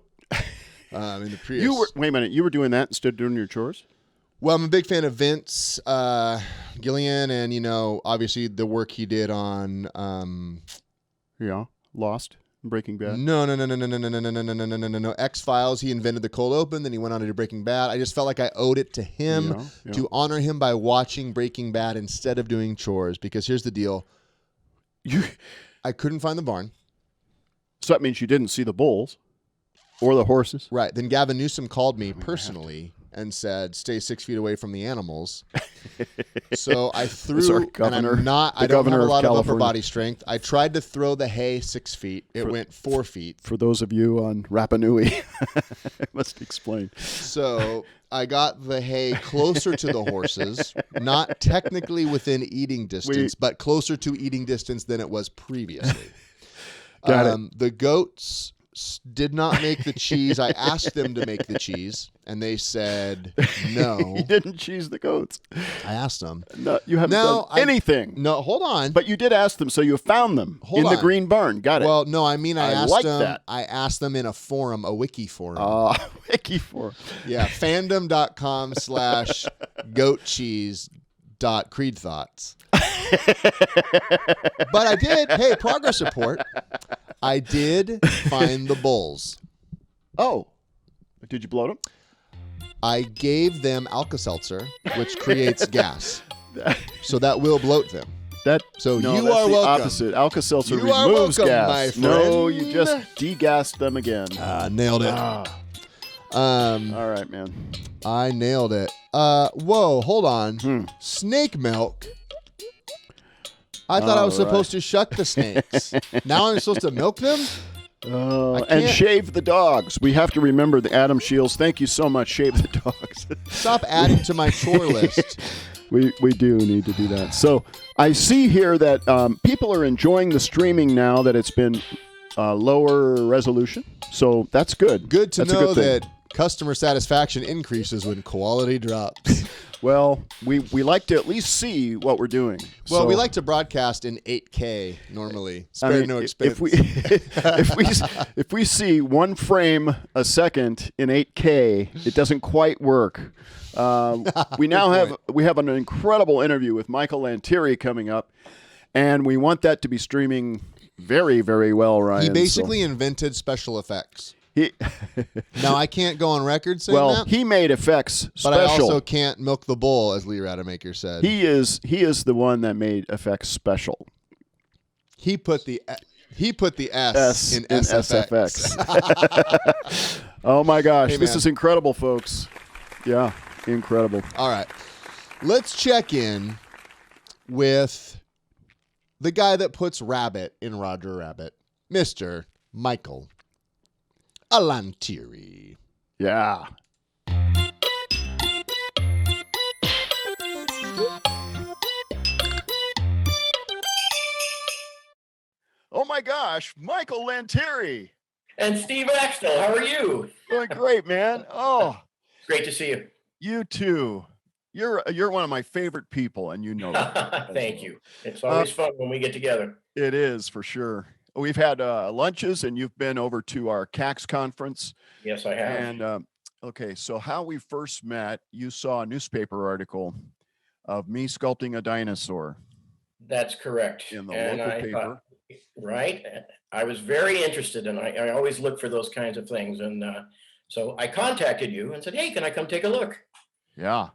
In the Prius. wait a minute. You were doing that instead of doing your chores? Well, I'm a big fan of Vince Gillian, and obviously the work he did on. Yeah. Lost. Breaking Bad. No. X-Files. He invented the cold open, then he went on to do Breaking Bad. I just felt like I owed it to him to honor him by watching Breaking Bad instead of doing chores. Because here's the deal: I couldn't find the barn. So that means you didn't see the bulls or the horses. Right. Then Gavin Newsom called me personally and said, "Stay 6 feet away from the animals." So I threw, Sorry, and Governor, I don't have a lot of upper California. body strength. I tried to throw the hay 6 feet. It went 4 feet. For those of you on Rapa Nui, I must explain. So I got the hay closer to the horses, not technically within eating distance, but closer to eating distance than it was previously. Got it. The goats did not make the cheese. I asked them to make the cheese, and they said no. You didn't cheese the goats. I asked them. No, you haven't done anything. No, hold on. But you did ask them, so you found them in the green barn. Got it. Well, no, I mean I asked like them. that. I asked them in a forum, a wiki forum. Wiki for. Yeah, fandom.com/goatcheese.creedthoughts. But I did. Hey, progress report. I did find the bulls. Oh, did you blow them? I gave them Alka-Seltzer, which creates gas, so that will bloat them. You That's are the welcome. Opposite. Alka-Seltzer You are removes welcome, gas. my friend. No, you just degassed them again. Nailed it. All right, man. I nailed it. Whoa, hold on. Snake milk. I thought I was supposed to shuck the snakes. Now I'm supposed to milk them? And shave the dogs. We have to remember the Adam Shields. Thank you so much. Shave the dogs. Stop adding to my chore list. We do need to do that. So I see here that people are enjoying the streaming now that it's been lower resolution. So that's good. Good to That's a know good thing. that customer satisfaction increases when quality drops. Well, we like to at least see what we're doing. Well, So, we like to broadcast in 8K normally. Spare no expense. If we see one frame a second in 8K, it doesn't quite work. We have an incredible interview with Michael Lantieri coming up, and we want that to be streaming very, very well, Ryan. He basically invented special effects. He Now, I can't go on record saying that. he made effects But special. I also can't milk the bull, as Lee Rademacher said. He is the one that made effects special. He put the S, S in in SFX. Oh my gosh, Hey, this man. is incredible, folks. Yeah, incredible. All right. Let's check in with the guy that puts rabbit in Roger Rabbit, Mr. Michael Lantieri. Yeah. Oh my gosh, Michael Lantieri. And Steve Axtell, how are you? Doing great, man. Oh, Great to see you. you too. You're one of my favorite people, and you know that. Thank you. It's always fun when we get together. It is for sure. We've had lunches, and you've been over to our CAX conference. Yes, I have. And okay, so how we first met, you saw a newspaper article of me sculpting a dinosaur. That's correct. In the And local I paper. thought, right? I was very interested, and I always look for those kinds of things. And so I contacted you and said, hey, can I come take a look? Yeah.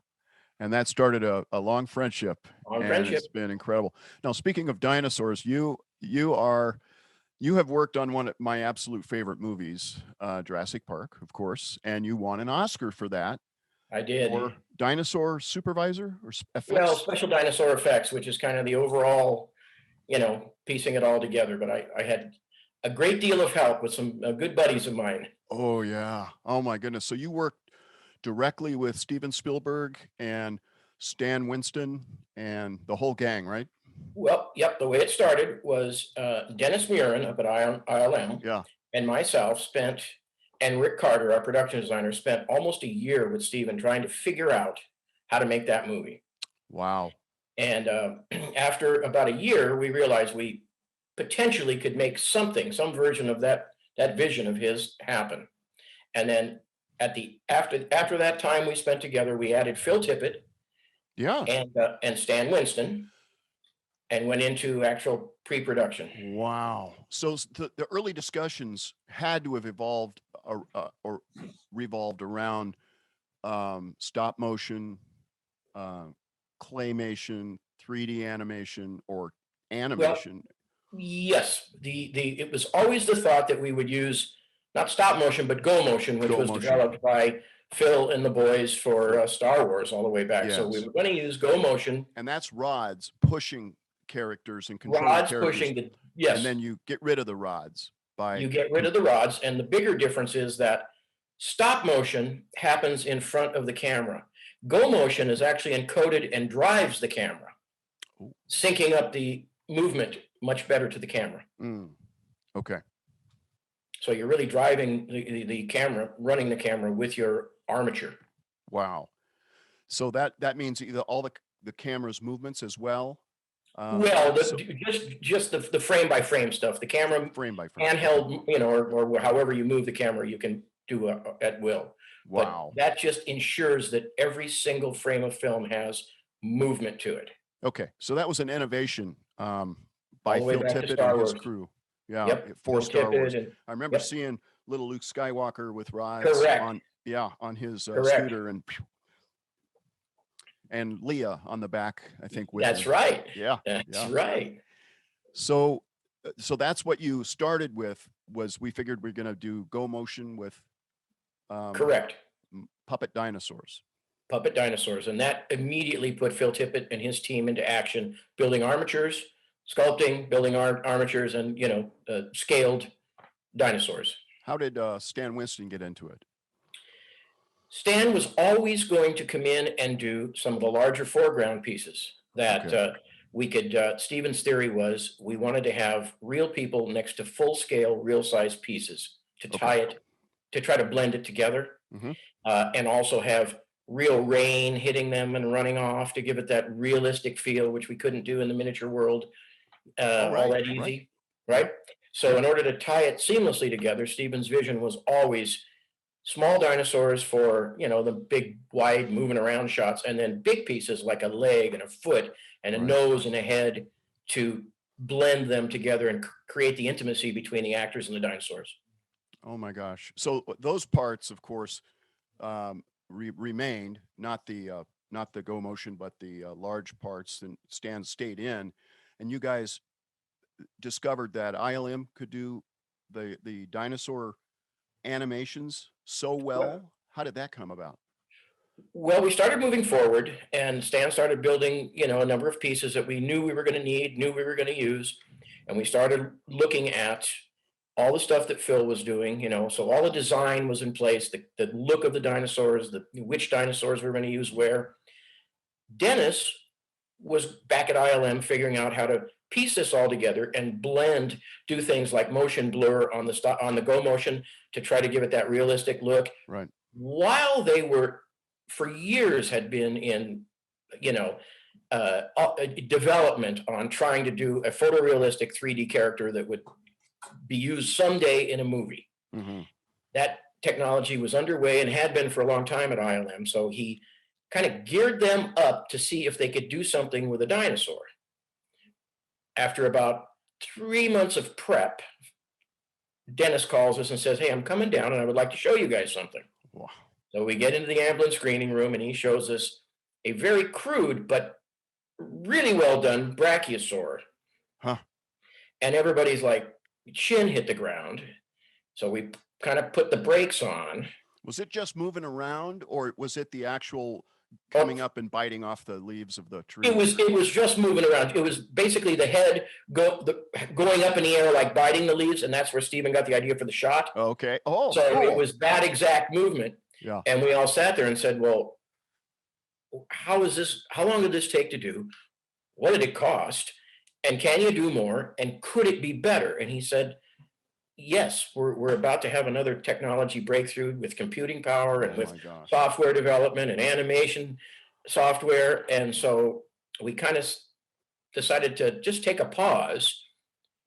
And that started a long friendship. Long and friendship. It's been incredible. Now, speaking of dinosaurs, you have worked on one of my absolute favorite movies, Jurassic Park, of course, and you won an Oscar for that. I did. For dinosaur supervisor or effects? Well, special dinosaur effects, which is kind of the overall, piecing it all together. But I had a great deal of help with some good buddies of mine. Oh yeah. Oh my goodness. So you worked directly with Steven Spielberg and Stan Winston and the whole gang, right? Well, yep. The way it started was Dennis Murin up at ILM Yeah. and myself and Rick Carter, our production designer, spent almost a year with Steven trying to figure out how to make that movie. Wow. And after about a year, we realized we potentially could make some version of that vision of his happen. And then after that time we spent together, we added Phil Tippett, Yeah. and Stan Winston, and went into actual pre-production. Wow. So the early discussions had to have evolved or revolved around stop motion, claymation, 3D animation, or animation. Yes, it was always the thought that we would use not stop motion, but go motion, which was developed by Phil and the boys for Star Wars all the way back. So we were going to use go motion. And that's rods pushing characters and controlling Rods characters. pushing yes. And then you get rid of the rods you get rid of the rods. And the bigger difference is that stop motion happens in front of the camera. Go motion is actually encoded and drives the camera, syncing up the movement much better to the camera. Okay. So you're really driving the camera, running the camera with your armature. Wow. So that means either all the camera's movements as well. Just the frame by frame stuff. The camera frame by frame, handheld, or however you move the camera, you can do at will. Wow. But that just ensures that every single frame of film has movement to it. Okay, so that was an innovation by Phil Tippett and his crew. Yeah, yep. For Star Wars. I remember yep. seeing little Luke Skywalker with rods on his scooter and Leia on the back, I think. That's him. Right. Yeah. That's right. So that's what you started with. Was we figured we're going to do go motion with correct puppet dinosaurs. Puppet dinosaurs, and that immediately put Phil Tippett and his team into action, building armatures, sculpting, building armatures, and scaled dinosaurs. How did Stan Winston get into it? Stan was always going to come in and do some of the larger foreground pieces that we could. Steven's theory was we wanted to have real people next to full scale, real size pieces to tie it, to try to blend it together, and also have real rain hitting them and running off to give it that realistic feel, which we couldn't do in the miniature world all that easy, right? So in order to tie it seamlessly together, Steven's vision was always small dinosaurs for, the big, wide moving around shots, and then big pieces like a leg and a foot and a nose and a head to blend them together and create the intimacy between the actors and the dinosaurs. Oh my gosh. So those parts, of course, remained, not the go motion, but the large parts, and Stan stayed in, and you guys discovered that ILM could do the dinosaur animations so well. How did that come about? Well, we started moving forward, and Stan started building, a number of pieces that we knew we were going to need, knew we were going to use, and we started looking at all the stuff that Phil was doing, so all the design was in place, the look of the dinosaurs, which dinosaurs we were going to use where. Dennis was back at ILM figuring out how to piece this all together and do things like motion blur on the go motion to try to give it that realistic look. Right. While they were, for years, had been in, development on trying to do a photorealistic 3D character that would be used someday in a movie. Mm-hmm. That technology was underway and had been for a long time at ILM. So he kind of geared them up to see if they could do something with a dinosaur. After about 3 months of prep, Dennis calls us and says, "Hey, I'm coming down and I would like to show you guys something." Wow. So we get into the ambulance screening room and he shows us a very crude but really well done brachiosaur. Huh. And everybody's like, chin hit the ground. So we kind of put the brakes on. Was it just moving around, or was it the actual coming up and biting off the leaves of the tree? It was just moving around. It was basically the head going up in the air, like biting the leaves, and that's where Stephen got the idea for the shot. Okay. Oh, so cool. It was that exact movement. Yeah. And we all sat there and said, "Well, how long did this take to do? What did it cost? And can you do more? And could it be better?" And he said, "Yes, we're about to have another technology breakthrough with computing power and with software development and animation software." And so we kind of decided to just take a pause.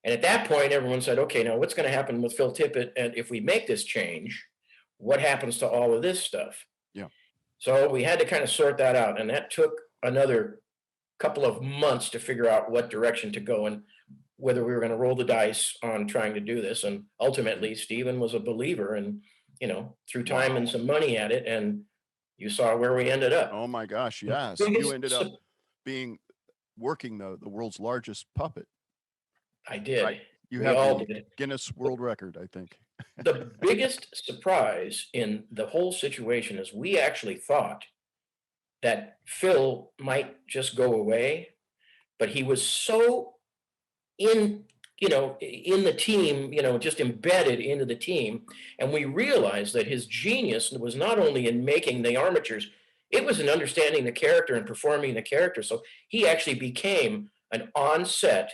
And at that point, everyone said, "Okay, now what's going to happen with Phil Tippett? And if we make this change, what happens to all of this stuff?" Yeah. So we had to kind of sort that out. And that took another couple of months to figure out what direction to go and whether we were going to roll the dice on trying to do this. And ultimately, Stephen was a believer and, threw time and some money at it. And you saw where we ended up. Oh my gosh. Yes. You ended up working the world's largest puppet. I did. Right? You we have all the did. Guinness World Record, I think. The biggest surprise in the whole situation is we actually thought that Phil might just go away, but he was so in the team, just embedded into the team. And we realized that his genius was not only in making the armatures, it was in understanding the character and performing the character. So he actually became an on-set,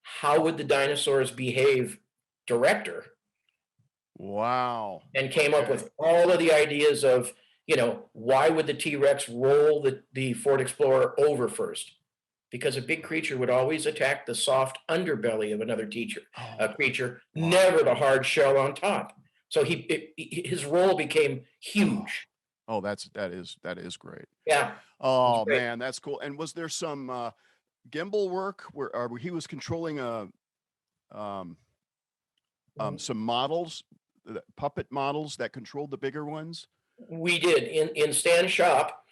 how would the dinosaurs behave director. Wow. And came up with all of the ideas of, why would the T-Rex roll the Ford Explorer over first? Because a big creature would always attack the soft underbelly of another creature, never the hard shell on top. So his role became huge. Oh, that is great. Yeah. Oh man, that's cool. And was there some gimbal work where he was controlling some models, puppet models that controlled the bigger ones? We did in Stan's shop.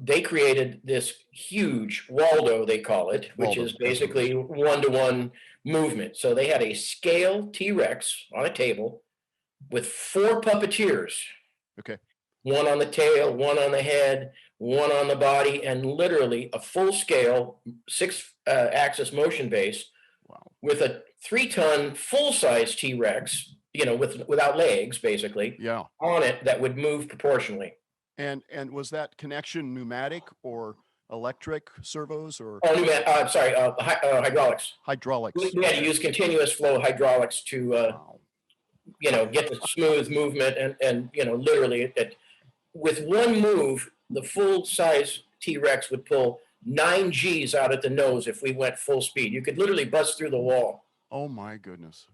They created this huge Waldo, they call it, which is basically one-to-one movement. So they had a scale T-Rex on a table with 4 puppeteers. Okay. One on the tail, one on the head, one on the body, and literally a full-scale 6-axis motion base. Wow. With a 3-ton full-size T-Rex, without legs, basically, on it that would move proportionally. And was that connection pneumatic or electric servos or? Oh, hydraulics. Hydraulics. We had to use continuous flow hydraulics to, get the smooth movement and literally with one move, the full size T-Rex would pull 9 Gs out at the nose if we went full speed. You could literally bust through the wall. Oh my goodness.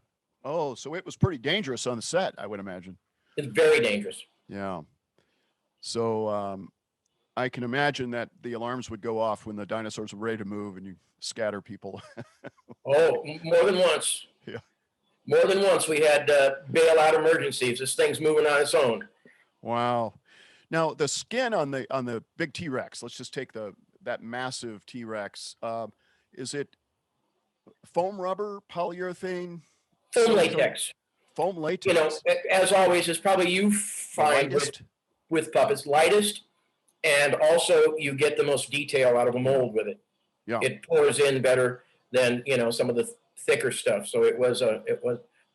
Oh, so it was pretty dangerous on the set, I would imagine. It's very dangerous. Yeah. So I can imagine that the alarms would go off when the dinosaurs were ready to move and you scatter people. Oh, more than once. Yeah. More than once we had bailout emergencies. This thing's moving on its own. Wow. Now the skin on the big T-Rex, let's just take that massive T-Rex. Is it foam rubber, polyurethane? Foam latex. Foam latex. As always, it's probably you find with puppets, lightest, and also you get the most detail out of a mold with it. Yeah. It pours in better than some of the thicker stuff. So it was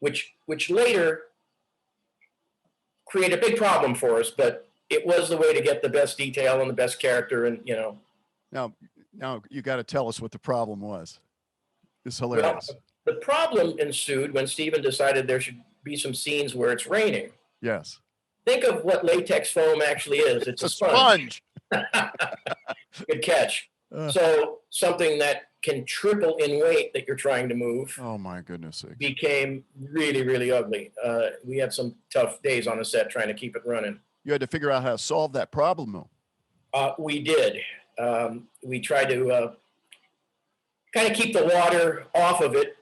which later created a big problem for us, but it was the way to get the best detail and the best character. And, Now you got to tell us what the problem was. It's hilarious. Well, the problem ensued when Steven decided there should be some scenes where it's raining. Yes. Think of what latex foam actually is. It's a sponge. Good catch. So something that can triple in weight that you're trying to move. Oh my goodness. Became really, really ugly. We had some tough days on the set trying to keep it running. You had to figure out how to solve that problem, though. We did. We tried to kind of keep the water off of it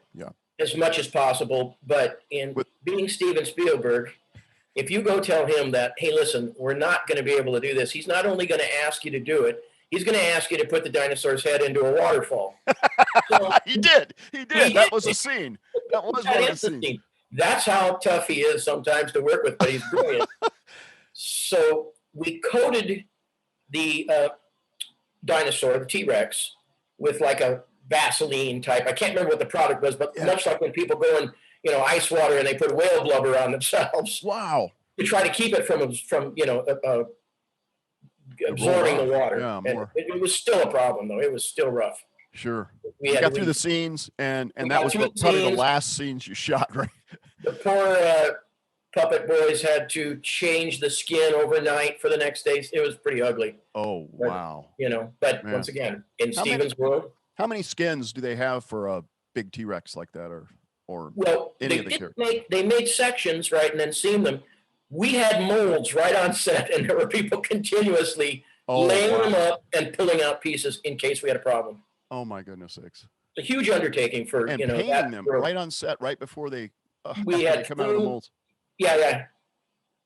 as much as possible. But being Steven Spielberg, if you go tell him that, hey, listen, we're not going to be able to do this, he's not only going to ask you to do it, he's going to ask you to put the dinosaur's head into a waterfall. So, He did. That was a scene. That was one of the scenes. That's how tough he is sometimes to work with, but he's brilliant. So we coated the dinosaur, the T-Rex, with like a Vaseline type. I can't remember what the product was, but much like when people go in, ice water and they put whale blubber on themselves. Wow. To try to keep it from absorbing the water. Yeah, and it was still a problem, though. It was still rough. Sure. We got through the scenes, and that was probably the last scenes you shot, right? The poor puppet boys had to change the skin overnight for the next day. It was pretty ugly. Oh, wow. But once again, in Steven's world. How many skins do they have for a big T-Rex like that, or any of the characters? They made sections, right, and then seamed them. We had molds right on set, and there were people continuously laying them up and pulling out pieces in case we had a problem. Oh my goodness sakes! It's a huge undertaking for painting them right on set, right before they we had come out of the molds. Yeah.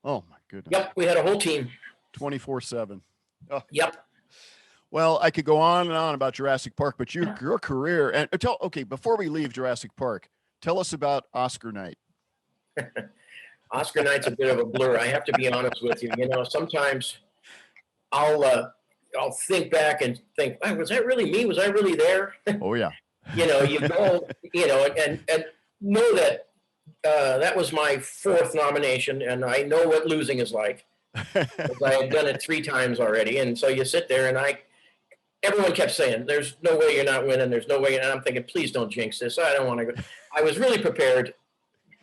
Oh my goodness. Yep, we had a whole team. 24/7. Oh. Yep. Well, I could go on and on about Jurassic Park, but your career and before we leave Jurassic Park, tell us about Oscar night. Oscar night's a bit of a blur. I have to be honest with you. Sometimes I'll think back and think, oh, was that really me? Was I really there? Oh yeah. You go, and know that that was my fourth nomination, and I know what losing is like. Because I had done it 3 times already, and so you sit there, and everyone kept saying, "There's no way you're not winning. There's no way." And I'm thinking, please don't jinx this. I don't want to go. I was really prepared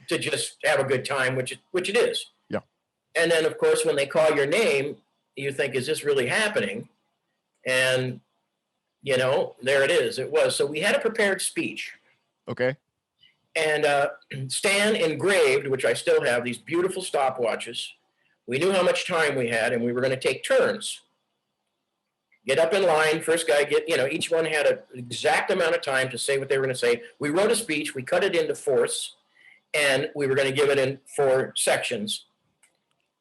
to just have a good time, which it is. Yeah. And then, of course, when they call your name, you think, is this really happening? And, there it is. It was. So we had a prepared speech. Okay. And Stan engraved, which I still have, these beautiful stopwatches. We knew how much time we had, and we were going to take turns. Get up in line, first guy each one had an exact amount of time to say what they were going to say. We wrote a speech, we cut it into fourths, and we were going to give it in 4 sections.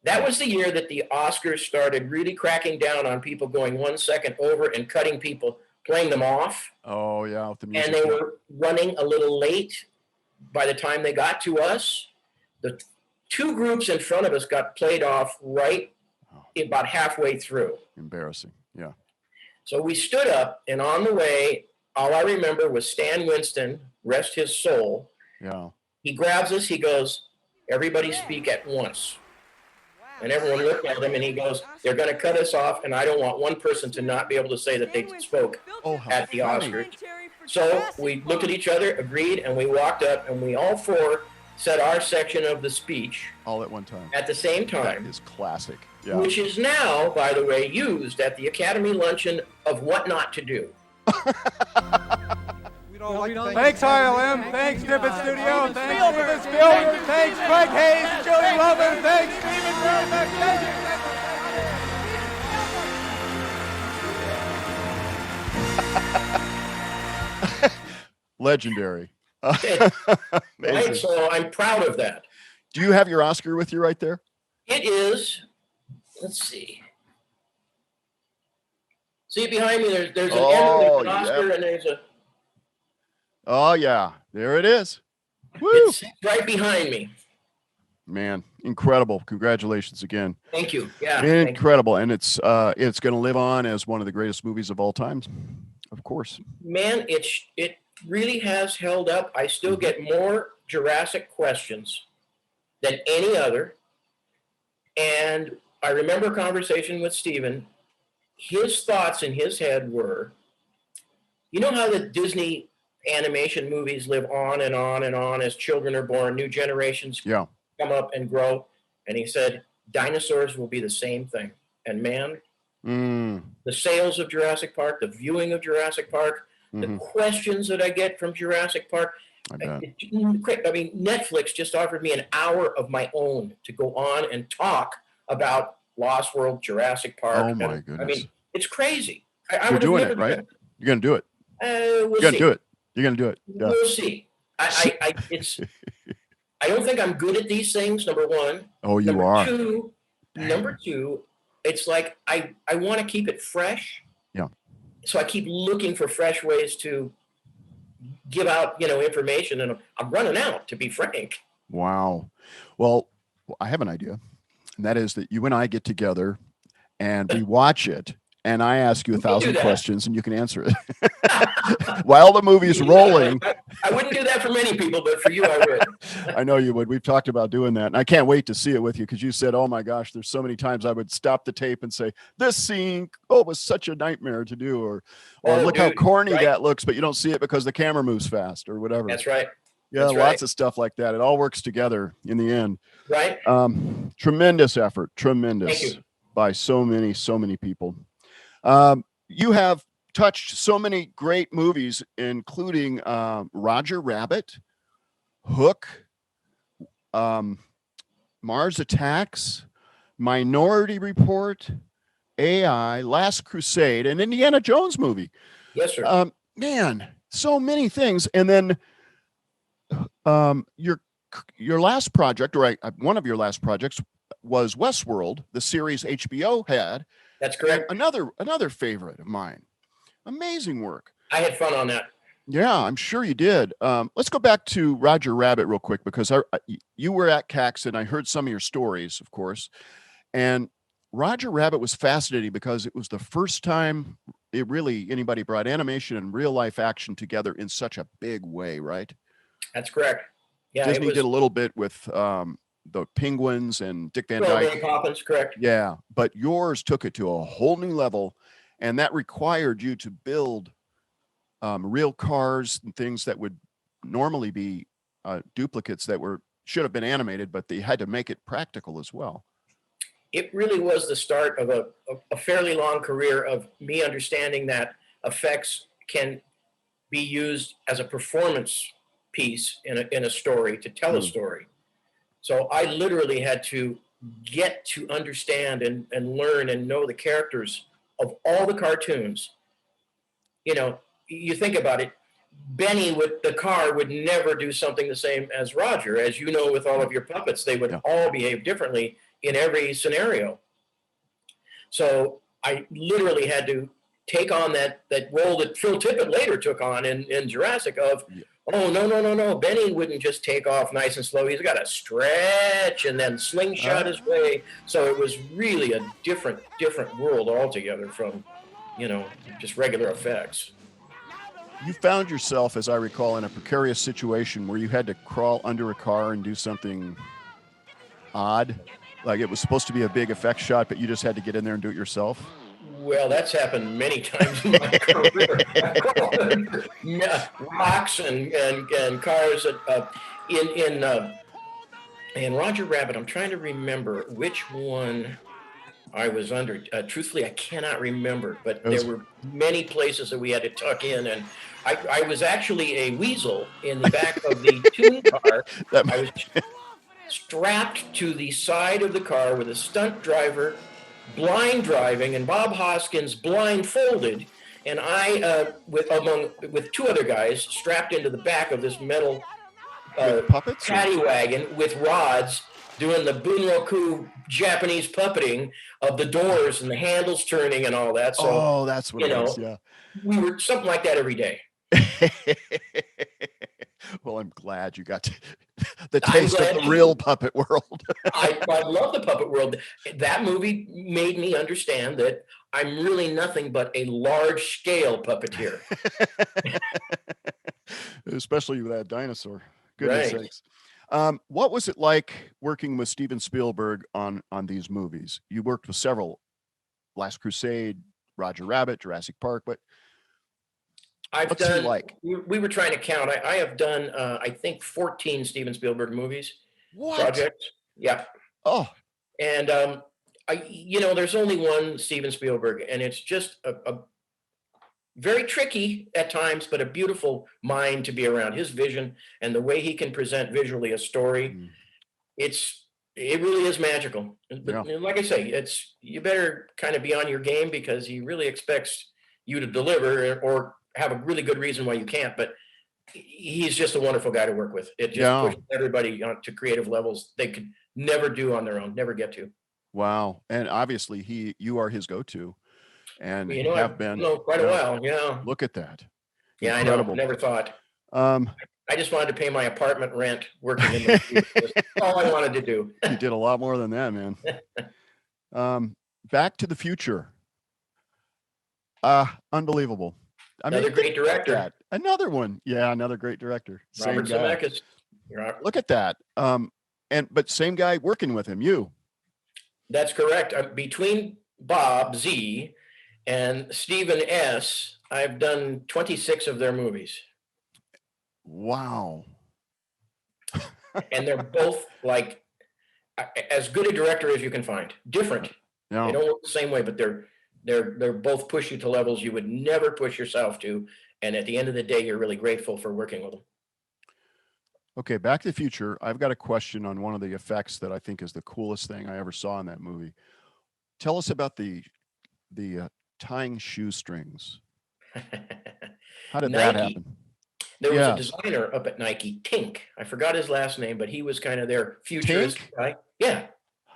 That was the year that the Oscars started really cracking down on people going 1 second over and cutting people, playing them off. Oh, yeah. With the music. And they were running a little late by the time they got to us. The 2 groups in front of us got played off right about halfway through. Embarrassing. Yeah. So we stood up, and on the way, all I remember was Stan Winston, rest his soul. Yeah. He grabs us, he goes, everybody speak at once. And everyone looked at him, and he goes, they're going to cut us off, and I don't want one person to not be able to say that they spoke at the Oscars. So we looked at each other, agreed, and we walked up, and we all 4 said our section of the speech. All at one time. At the same time. That is classic. Yeah. Which is now, by the way, used at the Academy Luncheon of What Not to Do. Thanks, RLM. Thanks, Nippet Studio. Thanks, Nippet Spielberg. Thanks, Craig Hayes, Jody Lover. Thanks, Steven Berman. Legendary. Right? So I'm proud of that. Do you have your Oscar with you right there? It is. Let's see. See behind me, there's an Emmy, there's an Oscar, and there's a... Oh, yeah. There it is. Woo! It's right behind me. Man, incredible. Congratulations again. Thank you. Yeah. Incredible. And it's going to live on as one of the greatest movies of all time, of course. Man, really has held up. I still get more Jurassic questions than any other. And I remember a conversation with Steven. His thoughts in his head were, you know how the Disney animation movies live on and on and on as children are born, new generations come up and grow. And he said, dinosaurs will be the same thing. And man, the sales of Jurassic Park, the viewing of Jurassic Park, the questions that I get from Jurassic Park. I mean, Netflix just offered me an hour of my own to go on and talk about Lost World, Jurassic Park. Oh my goodness! I mean, it's crazy. You're doing it, right? You're gonna do it. We'll You're see. gonna do it. You're gonna do it. Yeah. We'll see. I don't think I'm good at these things. Number one. Oh, you are. Number two, it's like I want to keep it fresh. Yeah. So I keep looking for fresh ways to give out, information, and I'm running out, to be frank. Wow. Well, I have an idea, and that is that you and I get together and we watch it, and I ask you 1,000 questions and you can answer it while the movie's rolling. I wouldn't do that for many people, but for you, I would. I know you would. We've talked about doing that, and I can't wait to see it with you, because you said, oh my gosh, there's so many times I would stop the tape and say, this scene, it was such a nightmare to do, or look how corny that looks, but you don't see it because the camera moves fast or whatever. That's right. Yeah, lots of stuff like that. It all works together in the end. Right. Tremendous effort. Tremendous. Thank you. By so many people. You have touched so many great movies, including Roger Rabbit, Hook, Mars Attacks, Minority Report, AI, Last Crusade, and Indiana Jones movie. Yes, sir. Man, so many things. And then your last project, or one of your last projects, was Westworld, the series HBO had. That's correct. Another favorite of mine. Amazing work. I had fun on that. Yeah, I'm sure you did. Let's go back to Roger Rabbit real quick, because you were at CAX and I heard some of your stories, of course. And Roger Rabbit was fascinating because it was the first time anybody brought animation and real life action together in such a big way, right? That's correct. Yeah, Disney did a little bit with the Penguins and Dick Van Dyke. Poppins, correct. Yeah, but yours took it to a whole new level, and that required you to build real cars and things that would normally be duplicates that should have been animated, but they had to make it practical as well. It really was the start of a fairly long career of me understanding that effects can be used as a performance piece in a story to tell a story. So I literally had to get to understand and learn and know the characters of all the cartoons. You think about it, Benny with the car would never do something the same as Roger. As you know, with all of your puppets, they would all behave differently in every scenario. So I literally had to take on that role that Phil Tippett later took on in Jurassic of, oh, no. Benny wouldn't just take off nice and slow. He's got to stretch and then slingshot his way. So it was really a different world altogether from, just regular effects. You found yourself, as I recall, in a precarious situation where you had to crawl under a car and do something odd. Like it was supposed to be a big effect shot, but you just had to get in there and do it yourself. Well, that's happened many times in my career. Rocks and cars. In Roger Rabbit, I'm trying to remember which one I was under. Truthfully, I cannot remember, but there were many places that we had to tuck in, and I was actually a weasel in the back of the tune car. I was strapped to the side of the car with a stunt driver, blind driving, and Bob Hoskins blindfolded, and I with two other guys strapped into the back of this metal paddy wagon with rods, doing the bunroku Japanese puppeting of the doors and the handles turning and all that. So that's what it is. Yeah, we were something like that every day. Well, I'm glad you got the taste of the real puppet world. I love the puppet world. That movie made me understand that I'm really nothing but a large-scale puppeteer. especially with that dinosaur. Goodness Right. sakes. What was it like working with Steven Spielberg on these movies? You worked with several, Last Crusade, Roger Rabbit, Jurassic Park, but what's he like? We were trying to count. I have done, I think 14 Steven Spielberg movies. What? Projects. Yeah. Oh, And, there's only one Steven Spielberg, and it's just a very tricky at times, but a beautiful mind to be around. His vision and the way he can present visually a story, it really is magical. But like I say, you better kind of be on your game because he really expects you to deliver or have a really good reason why you can't. But he's just a wonderful guy to work with. It just pushes everybody to creative levels they could never do on their own, never get to. wow. And obviously you are his go-to. And I've been quite a while. Yeah. Look at that. Yeah, Incredible. I know. Never thought. I just wanted to pay my apartment rent working in the That's all I wanted to do. You did a lot more than that, man. Back to the Future. Unbelievable. Another great director. Another one. Yeah, another great director. Robert Zemeckis. Look at that. But same guy working with him, you. That's correct. Between Bob Z and Stephen S, I've done 26 of their movies. Wow. And they're both like as good a director as you can find. Different. No. They don't work the same way, but they're both push you to levels you would never push yourself to. And at the end of the day, you're really grateful for working with them. Okay, Back to the Future. I've got a question on one of the effects that I think is the coolest thing I ever saw in that movie. Tell us about the tying shoestrings. How did that happen? There was a designer up at Nike, Tink. I forgot his last name, but he was kind of their futurist guy. Yeah,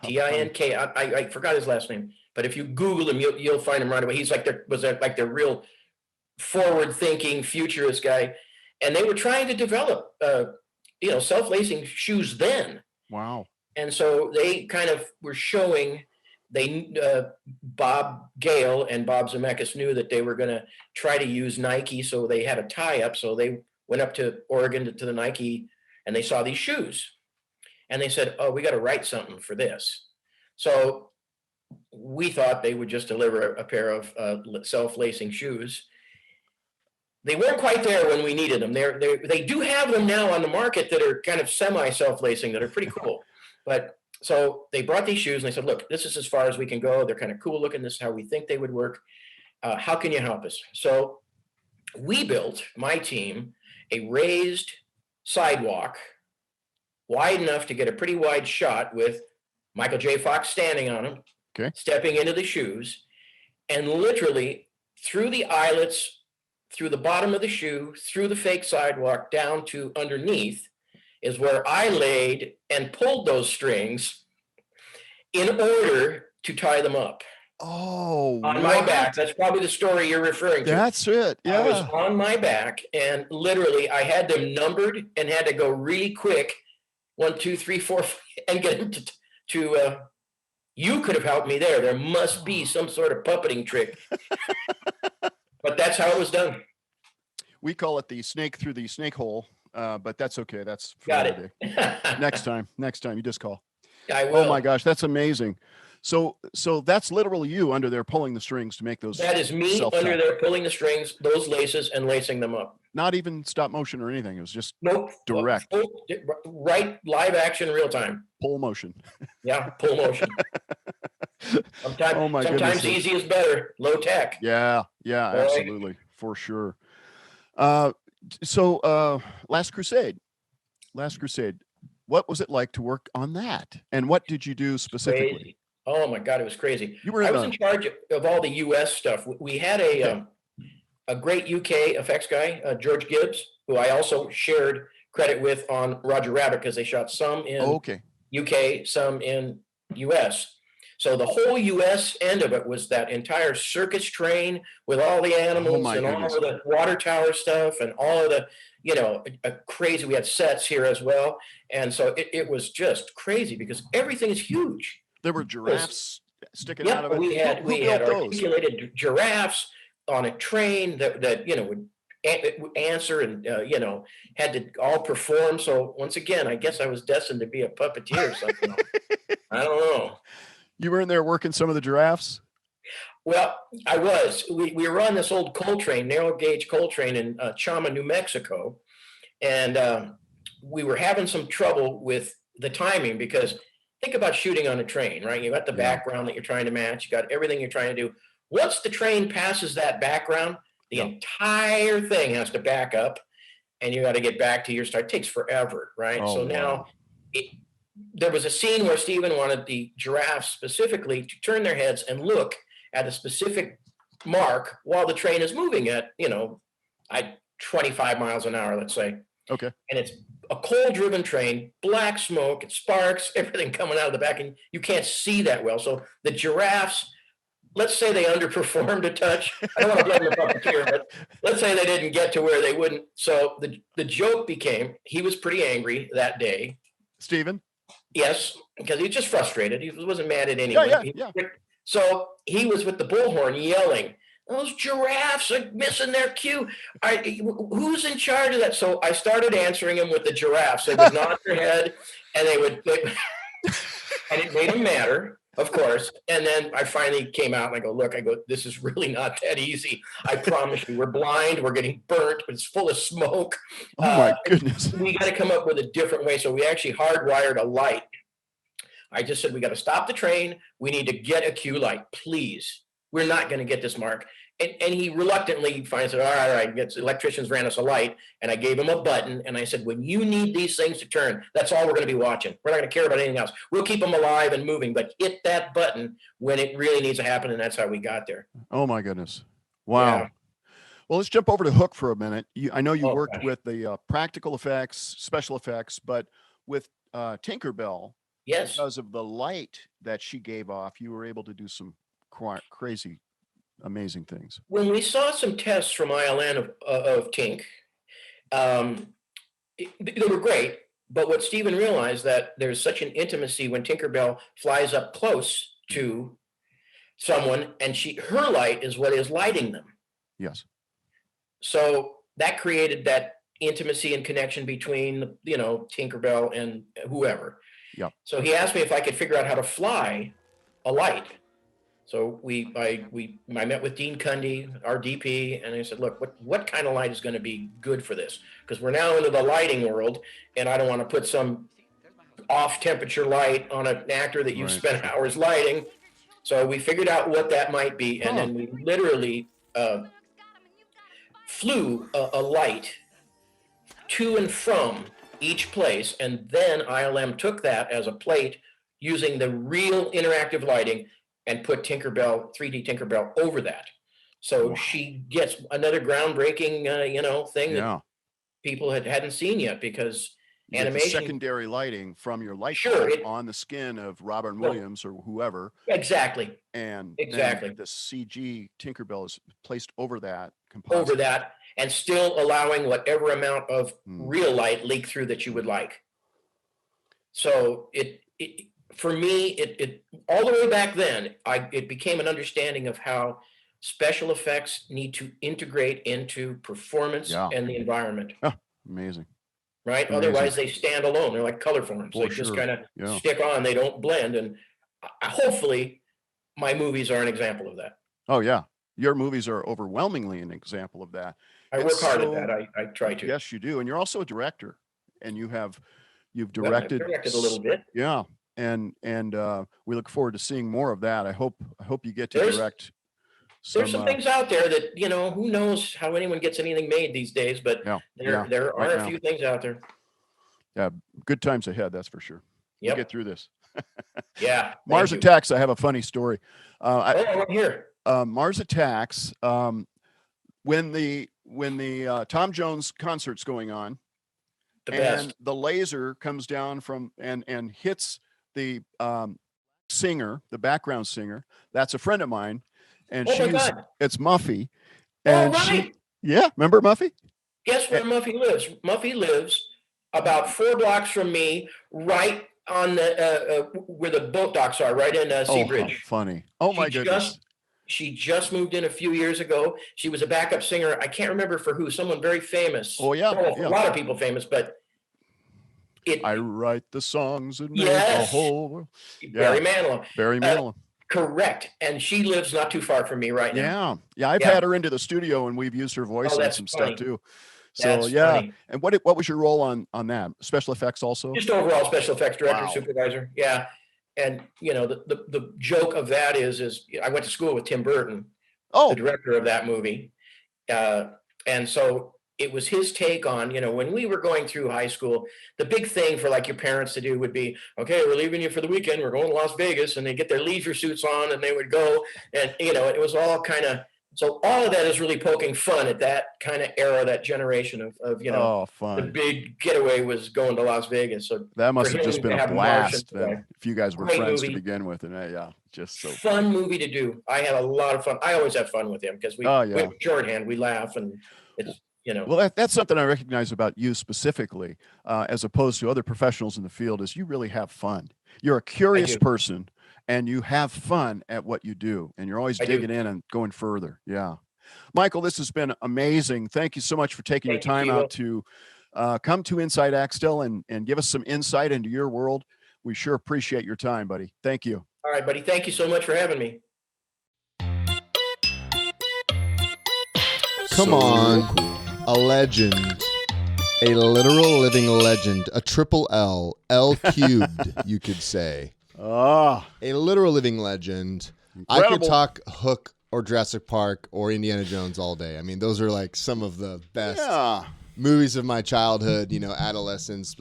T-I-N-K. I forgot his last name, but if you Google him, you'll find him right away. He's like their real forward-thinking futurist guy, and they were trying to develop self-lacing shoes then. Wow. And so they kind of were showing. Bob Gale and Bob Zemeckis knew that they were going to try to use Nike, so they had a tie-up. So they went up to Oregon to the Nike, and they saw these shoes, and they said, "Oh, we got to write something for this." So we thought they would just deliver a pair of self-lacing shoes. They weren't quite there when we needed them. They do have them now on the market that are kind of semi-self-lacing that are pretty cool, but. So they brought these shoes and they said, look, this is as far as we can go. They're kind of cool looking. This is how we think they would work. How can you help us? So we built, my team, a raised sidewalk wide enough to get a pretty wide shot with Michael J. Fox standing on them, stepping into the shoes, and literally through the eyelets, through the bottom of the shoe, through the fake sidewalk, down to underneath, is where I laid and pulled those strings in order to tie them up. Oh, on my back. That's probably the story you're referring to. That's it. Yeah. I was on my back, and literally I had them numbered and had to go really quick. 1, 2, 3, 4, and get them to you could have helped me there. There must be some sort of puppeting trick. But that's how it was done. We call it the snake through the snake hole. But that's okay. That's for got it. Next time you just call. I will. Oh my gosh, that's amazing. So that's literally you under there pulling the strings to make those. That is me under there pulling the strings, those laces, and lacing them up. Not even stop motion or anything. It was just direct. Right, live action, real time. Pull motion. Yeah, pull motion. Sometimes easy is better. Low tech. Yeah, absolutely, for sure. So Last Crusade. What was it like to work on that? And what did you do specifically? Crazy. Oh my God, it was crazy. I was in charge of all the US stuff. We had a great UK effects guy, George Gibbs, who I also shared credit with on Roger Rabbit because they shot some in UK, some in US. So the whole US end of it was that entire circus train with all the animals and all of the water tower stuff and all of the, crazy. We had sets here as well. And so it was just crazy because everything is huge. There were giraffes sticking out of it. We had articulated giraffes on a train that would answer and, had to all perform. So once again, I guess I was destined to be a puppeteer or something. I don't know. You were in there working some of the giraffes? Well, I was. We were on this old coal train, narrow gauge coal train in Chama, New Mexico. And we were having some trouble with the timing because think about shooting on a train, right? You got the background that you're trying to match. You got everything you're trying to do. Once the train passes that background, the entire thing has to back up and you got to get back to your start. It takes forever, right? Oh, so now there was a scene where Stephen wanted the giraffes specifically to turn their heads and look at a specific mark while the train is moving at, 25 miles an hour, let's say. Okay. And it's a coal-driven train, black smoke, it sparks, everything coming out of the back, and you can't see that well. So the giraffes, let's say they underperformed a touch. I don't want to blame the puppeteer, but let's say they didn't get to where they wouldn't. So the joke became, he was pretty angry that day. Stephen? Yes, because he was just frustrated. He wasn't mad at anyone. Yeah. So he was with the bullhorn yelling, those giraffes are missing their cue. Who's in charge of that? So I started answering him with the giraffes. They would nod their head and and it made them madder, of course. And then I finally came out and I go, this is really not that easy. I promise you, we're blind, we're getting burnt, it's full of smoke. Oh my goodness. We got to come up with a different way. So we actually hardwired a light. I just said, we got to stop the train. We need to get a cue light, please. We're not going to get this mark. And he reluctantly finds it, all right, electricians ran us a light. And I gave him a button. And I said, when you need these things to turn, that's all we're going to be watching. We're not going to care about anything else. We'll keep them alive and moving, but hit that button when it really needs to happen. And that's how we got there. Oh, my goodness. Wow. Yeah. Well, let's jump over to Hook for a minute. I know you worked with the practical effects, special effects, but with Tinkerbell, yes, because of the light that she gave off, you were able to do some crazy, amazing things. When we saw some tests from ILN of Tink, they were great. But what Stephen realized that there's such an intimacy when Tinkerbell flies up close to someone, and her light is what is lighting them. Yes. So that created that intimacy and connection between, Tinkerbell and whoever. Yeah. So he asked me if I could figure out how to fly a light. So I met with Dean Cundy, our DP, and I said, look, what kind of light is going to be good for this? Because we're now into the lighting world, and I don't want to put some off-temperature light on an actor that you've spent hours lighting. So we figured out what that might be, and then we literally flew a light to and from each place, and then ILM took that as a plate using the real interactive lighting and put 3D Tinkerbell over that. So she gets another groundbreaking, thing that people hadn't seen yet, because animation. Secondary lighting from your light on the skin of Robin Williams or whoever. Exactly. And the CG Tinkerbell is placed over that composite. Over that, and still allowing whatever amount of real light leak through that you would like. So for me, it all the way back then, it became an understanding of how special effects need to integrate into performance and the environment. Oh, amazing. Right? Amazing. Otherwise, they stand alone. They're like color forms. They just kind of stick on. They don't blend. And hopefully, my movies are an example of that. Oh, yeah. Your movies are overwhelmingly an example of that. I work hard at that. I try to. Yes, you do. And you're also a director. And you've directed. I've directed a little bit. Yeah. And we look forward to seeing more of that. I hope you get to direct. There's some things out there that, who knows how anyone gets anything made these days, but there are a few things out there. Yeah, good times ahead, that's for sure. We'll get through this. Yeah. Mars Attacks, I have a funny story. I'm here. Mars Attacks, when the Tom Jones concert's going on, the laser comes down from and hits the singer, the background singer. That's a friend of mine, and it's Muffy. And remember Muffy? Guess where Muffy lives? Muffy lives about 4 blocks from me, right on the where the boat docks are, right in Seabridge. Funny. Oh my goodness. She just moved in a few years ago. She was a backup singer. I can't remember for who, someone very famous. Oh, yeah. A lot of people famous, but I write the songs and make Yes. the whole. Barry Manilow. Barry Manilow. Correct. And she lives not too far from me right now. Yeah. I've had her into the studio and we've used her voice on that's some funny. stuff too. So That's yeah. funny. And what was your role on that? Special effects also? Just overall special effects director, Wow. supervisor. Yeah. And the joke of that is I went to school with Tim Burton, the director of that movie. And so it was his take on, when we were going through high school, the big thing for like your parents to do would be, okay, we're leaving you for the weekend. We're going to Las Vegas, and they get their leisure suits on and they would go, and it was all kind of, so all of that is really poking fun at that kind of era, that generation of fun. the big getaway was going to Las Vegas. So That must for have him just to been a have blast Martian, then, if you guys were great friends movie. to begin with. And just so fun movie to do. I had a lot of fun. I always have fun with him because we shorthand, we laugh, and it's Well, that's something I recognize about you specifically, as opposed to other professionals in the field, is you really have fun. You're a curious person, and you have fun at what you do, and you're always digging in and going further. Yeah. Michael, this has been amazing. Thank you so much for taking your time out to come to Inside Axtell and give us some insight into your world. We sure appreciate your time, buddy. Thank you. All right, buddy. Thank you so much for having me. Come on. A legend, a literal living legend, a triple L, L cubed, you could say. A literal living legend. Incredible. I could talk Hook or Jurassic Park or Indiana Jones all day. I mean, those are like some of the best movies of my childhood, adolescence.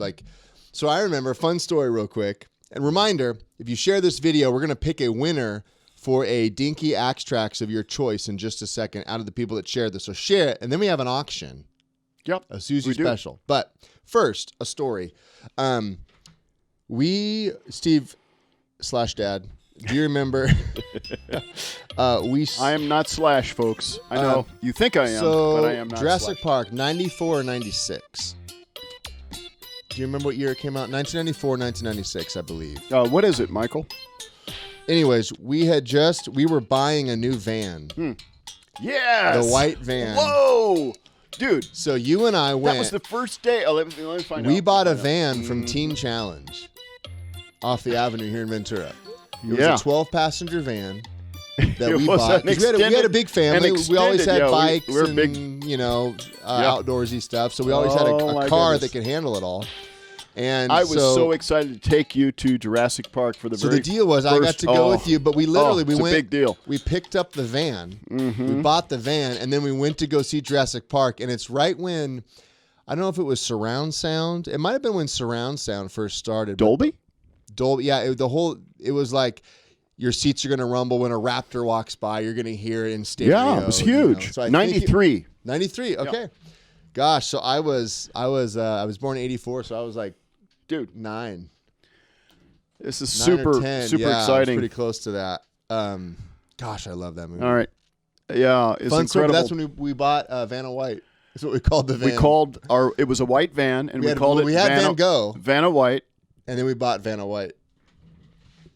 So I remember, fun story real quick. And reminder, if you share this video, we're going to pick a winner for a Dinky Axe Tracks of your choice in just a second out of the people that shared this. So share it, and then we have an auction. Yep. A Suzi special. But first, a story. Steve/Dad, do you remember? I am not Slash, folks. I know you think I am, but I am not Jurassic Slash. Park, 94 or 96? Do you remember what year it came out? 1994, 1996, I believe. What is it, Michael? Anyways, we were buying a new van. Yes. The white van. Whoa. Dude. So you and I went. That was the first day. Let me find out. We bought a van from Teen Challenge off the avenue here in Ventura. It was a 12-passenger van that we bought. We had a big family. We always had bikes and big, outdoorsy stuff. So we always had a car that could handle it all. And I was so excited to take you to Jurassic Park for the very first. So the deal was I got to go with you, but we literally we went. Big deal. We picked up the van. We bought the van, and then we went to go see Jurassic Park. And it's right when, I don't know if it was surround sound. It might have been when surround sound first started. Dolby? Dolby, yeah. It was like your seats are going to rumble when a raptor walks by. You're going to hear it in stereo. Yeah, it was huge. So 93. 93. Okay. Yeah. Gosh, so I was born in 84, so I was like, dude, 9. This is super exciting. Pretty close to that. Gosh, I love that movie. All right. Yeah, it's fun incredible. Story, that's when we bought Vanna White. That's what we called the van. It was a white van, and we had Van Gogh. Vanna White. And then we bought Vanna White.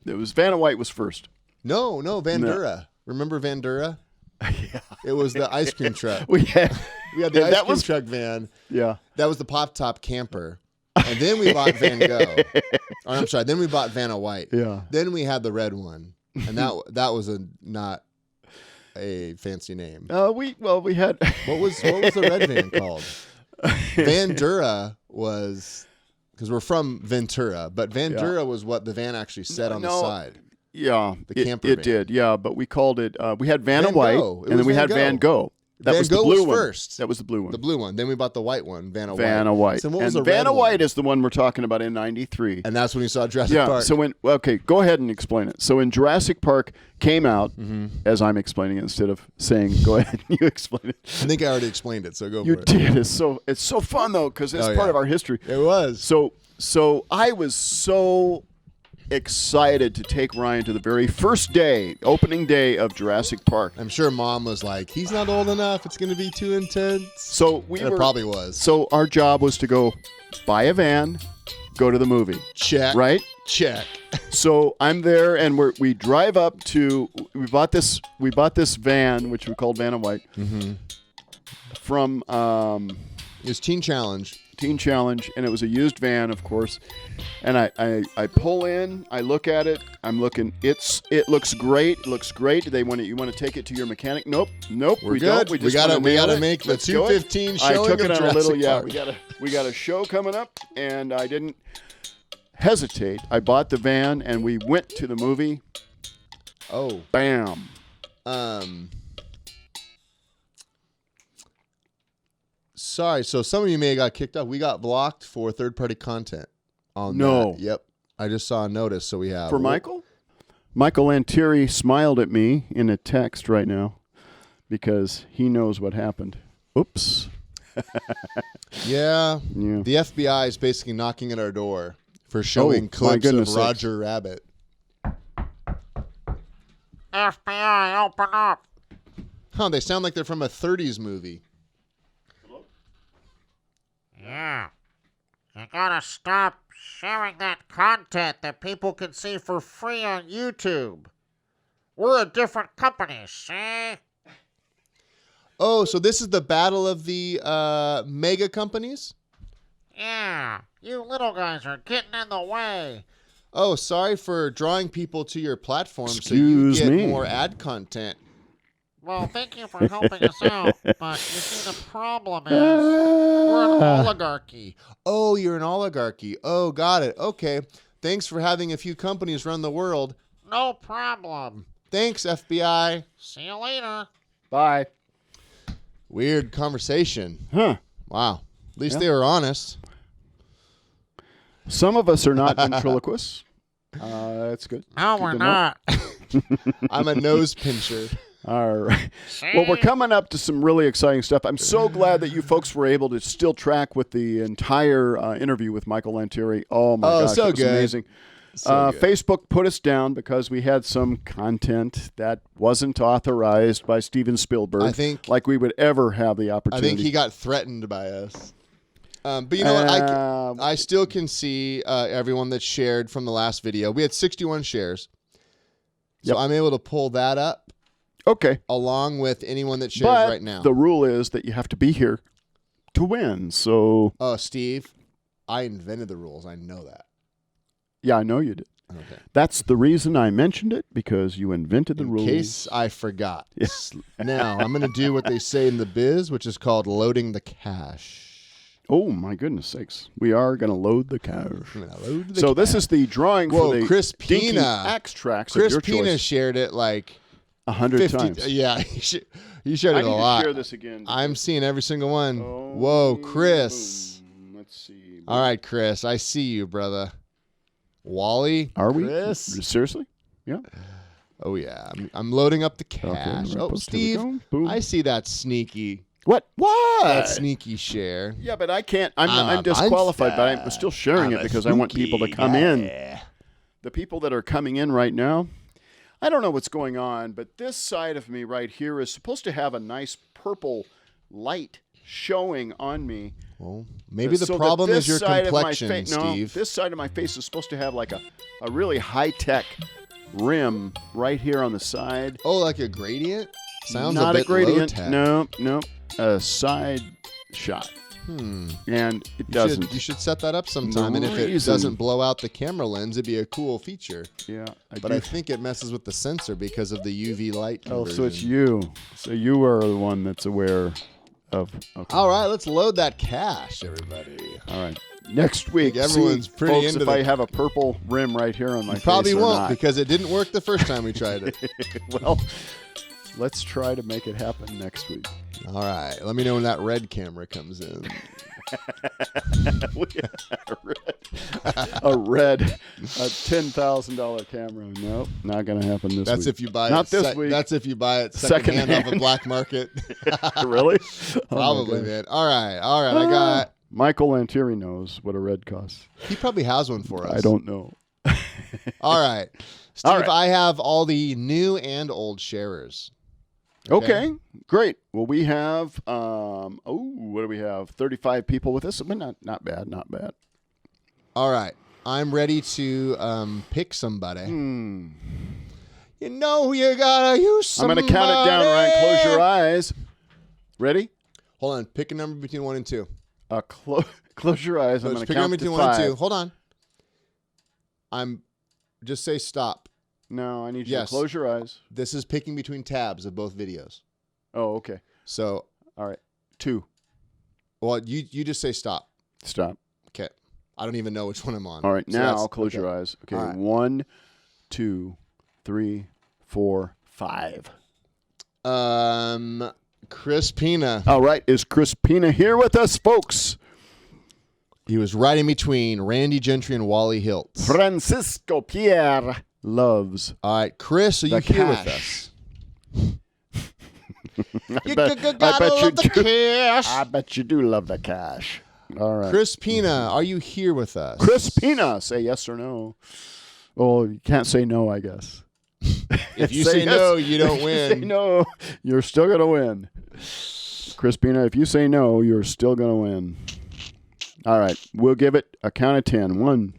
Vanna White was first. No, Vandura. No. Remember Vandura? Yeah. It was the ice cream truck. we had the ice cream truck van. Yeah. That was the pop top camper. And then we bought Van Gogh. I'm sorry. Then we bought Vanna White. Yeah. Then we had the red one, and that was not a fancy name. We had what was the red van called? Vandura was because we're from Ventura, but Vandura was what the van actually said on the side. Yeah, the camper. It did. Yeah, but we called it. We had Vanna White, and then we had Van Gogh. That was the blue one. First. That was the blue one. The blue one. Then we bought the white one, Vanna White. Vanna White. So what was and the Vanna red White one? is the one we're talking about in 93. And that's when you saw Jurassic Park. So go ahead and explain it. So when Jurassic Park came out, as I'm explaining it, instead of saying, go ahead and you explain it. I think I already explained it, so go for it. You did. It's so fun, though, because it's part of our history. It was. So I was so excited to take Ryan to the very first day, opening day of Jurassic Park. I'm sure Mom was like, he's not old enough. It's going to be too intense. So it probably was. So our job was to go buy a van, go to the movie. Check. Right? Check. So I'm there, and we drive up to. We bought this van, which we called Van and White, from It was Teen Challenge. And it was a used van, of course. And I pull in, I look at it, I'm looking. It looks great. It looks great. You want to take it to your mechanic? Nope. We're don't. Good. We gotta make the Let's do it. 215 showing I took it of on a little. Jurassic Yeah, Park. we got a show coming up, and I didn't hesitate. I bought the van, and we went to the movie. Oh, Bam. Sorry. So some of you may have got kicked off. We got blocked for third-party content. On No. that. Yep. I just saw a notice, so we have For Michael? Michael Lantieri smiled at me in a text right now because he knows what happened. Oops. Yeah. Yeah. The FBI is basically knocking at our door for showing clips goodness of sakes. Roger Rabbit. FBI, open up. Huh, they sound like they're from a 30s movie. Yeah. You gotta stop sharing that content that people can see for free on YouTube. We're a different company, see? Oh, so this is the battle of the mega companies? Yeah, you little guys are getting in the way. Oh, sorry for drawing people to your platform so you Excuse get me. more ad content. Well, thank you for helping us out, but you see, the problem is we're an oligarchy. Oh, you're an oligarchy. Oh, got it. Okay. Thanks for having a few companies run the world. No problem. Thanks, FBI. See you later. Bye. Weird conversation. Huh. Wow. At least they were honest. Some of us are not ventriloquists. That's good. No, Good we're to know. not. I'm a nose pincher. All right. Well, we're coming up to some really exciting stuff. I'm so glad that you folks were able to still track with the entire interview with Michael Lantieri. Oh, my gosh. so it was good. amazing. So good. Facebook put us down because we had some content that wasn't authorized by Steven Spielberg. I think- like we would ever have the I opportunity. think he got threatened by us. But you know what? I still can see everyone that shared from the last video. We had 61 shares. So Yep. I'm able to pull that up Okay. along with anyone that shares But right now. the rule is that you have to be here to win. So, Oh, Steve, I invented the rules. I know that. yeah, I know you did. Okay. That's the reason I mentioned it, because you invented the In rules. case I forgot. Now, I'm going to do what they say in the biz, which is called loading the cache. Oh, my goodness sakes. We are going to load the cache. I'm gonna load the So this cache. is the drawing Whoa, for the Chris Dinky Pina. Axe tracks Chris of your Pina choice shared it like 100 50 times. Yeah, he shared I it need a lot. to share this again. I'm seeing every single one. Oh, Whoa, Chris. boom. Let's see. All right, Chris. I see you, brother. Wally? Are we? Chris? Seriously? Yeah. Oh, yeah. I'm loading up the Okay, cache. right, Oh, post. Here we Steve, go. Boom. I see that sneaky What? sneaky share. Yeah, but I can't. I'm I'm a disqualified, but I'm monster. still sharing I'm it a because I want people to spooky come guy. in. The people that are coming in right now, I don't know what's going on, but this side of me right here is supposed to have a nice purple light showing on me. Well, maybe the So that problem this is your side of my complexion, Steve. No, this side of my face is supposed to have like a really high-tech rim right here on the side. Oh, like a gradient? Sounds Not a bit gradient. low-tech. No. A side shot. And it doesn't. You should set that up sometime, and if it reason. doesn't blow out the camera lens, it'd be a cool feature. Yeah, But I think it messes with the sensor because of the UV light Oh, conversion. so it's you. So you are the one that's aware of. Okay. All right, let's load that cache, everybody. All right. Next week, everyone's see, pretty folks, into if the- I have a purple rim right here on my face Probably or won't not. because it didn't work the first time we tried it. Well, let's try to make it happen next week. All right, let me know when that red camera comes in. a red $10,000 camera. Nope, not going to happen this week. That's if you buy not it. this week. That's if you buy it secondhand off a Secondhand. black market. Really? Probably, Oh, my man. All right. I got. Michael Lantieri knows what a red costs. He probably has one for us. I don't know. All right, Steve. All right. I have all the new and old sharers. Okay, great. Well, we have, what do we have? 35 people with us. But not bad, not bad. All right. I'm ready to pick somebody. You know you gotta use somebody. I'm going to count it down, Ryan. Close your eyes. Ready? Hold on. Pick a number between 1 and 2. Close your eyes. I'm going to pick a number count to between 5. 1 and 2. Hold on. Just say stop. No, I need you to close your eyes. This is picking between tabs of both videos. Oh, okay. So, all right. 2. Well, you just say stop. Stop. Okay. I don't even know which one I'm on. All right. So now I'll close your eyes. Okay. Right. 1, 2, 3, 4, 5. Chris Pina. All right. Is Chris Pina here with us, folks? He was right in between Randy Gentry and Wally Hiltz. Francisco Pierre loves. All right. Chris, are you here with us? I bet you do love the cash. All right. Chris Pina, are you here with us? Chris Pina, say yes or no. Well, you can't say no, I guess. If you say no, you don't win. If you say no, you're still going to win. Chris Pina, if you say no, you're still going to win. All right. We'll give it a count of 10. 1,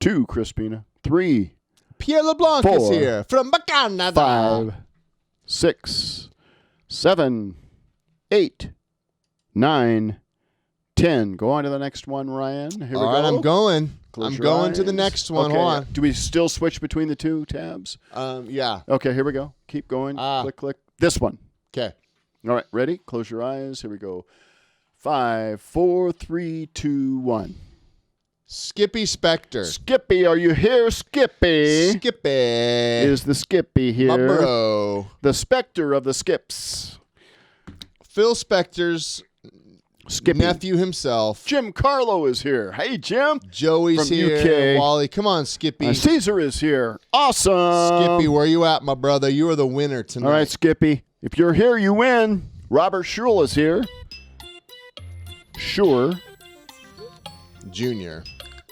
2, Chris Pina. 3. Pierre LeBlanc 4, is here from Canada. 5, 6, 7, 8, 9, 10. Go on to the next one, Ryan. Here we go. All right, I'm going. Close I'm your going eyes. to the next one. Okay, Hold on. Do we still switch between the two tabs? Yeah. Okay, here we go. Keep going. Click, click. This one. Okay. All right, ready? Close your eyes. Here we go. 5, 4, 3, 2, 1. Skippy Spector. Skippy, are you here, Skippy? Skippy. Is the Skippy here? My bro. The Spectre of the Skips. Phil Spector's Skippy. nephew himself. Jim Carlo is here. Hey, Jim. Joey's from here. UK. Wally, come on, Skippy. Caesar is here. Awesome. Skippy, where you at, my brother? You are the winner tonight. All right, Skippy. If you're here, you win. Robert Schul is here. Sure. Junior.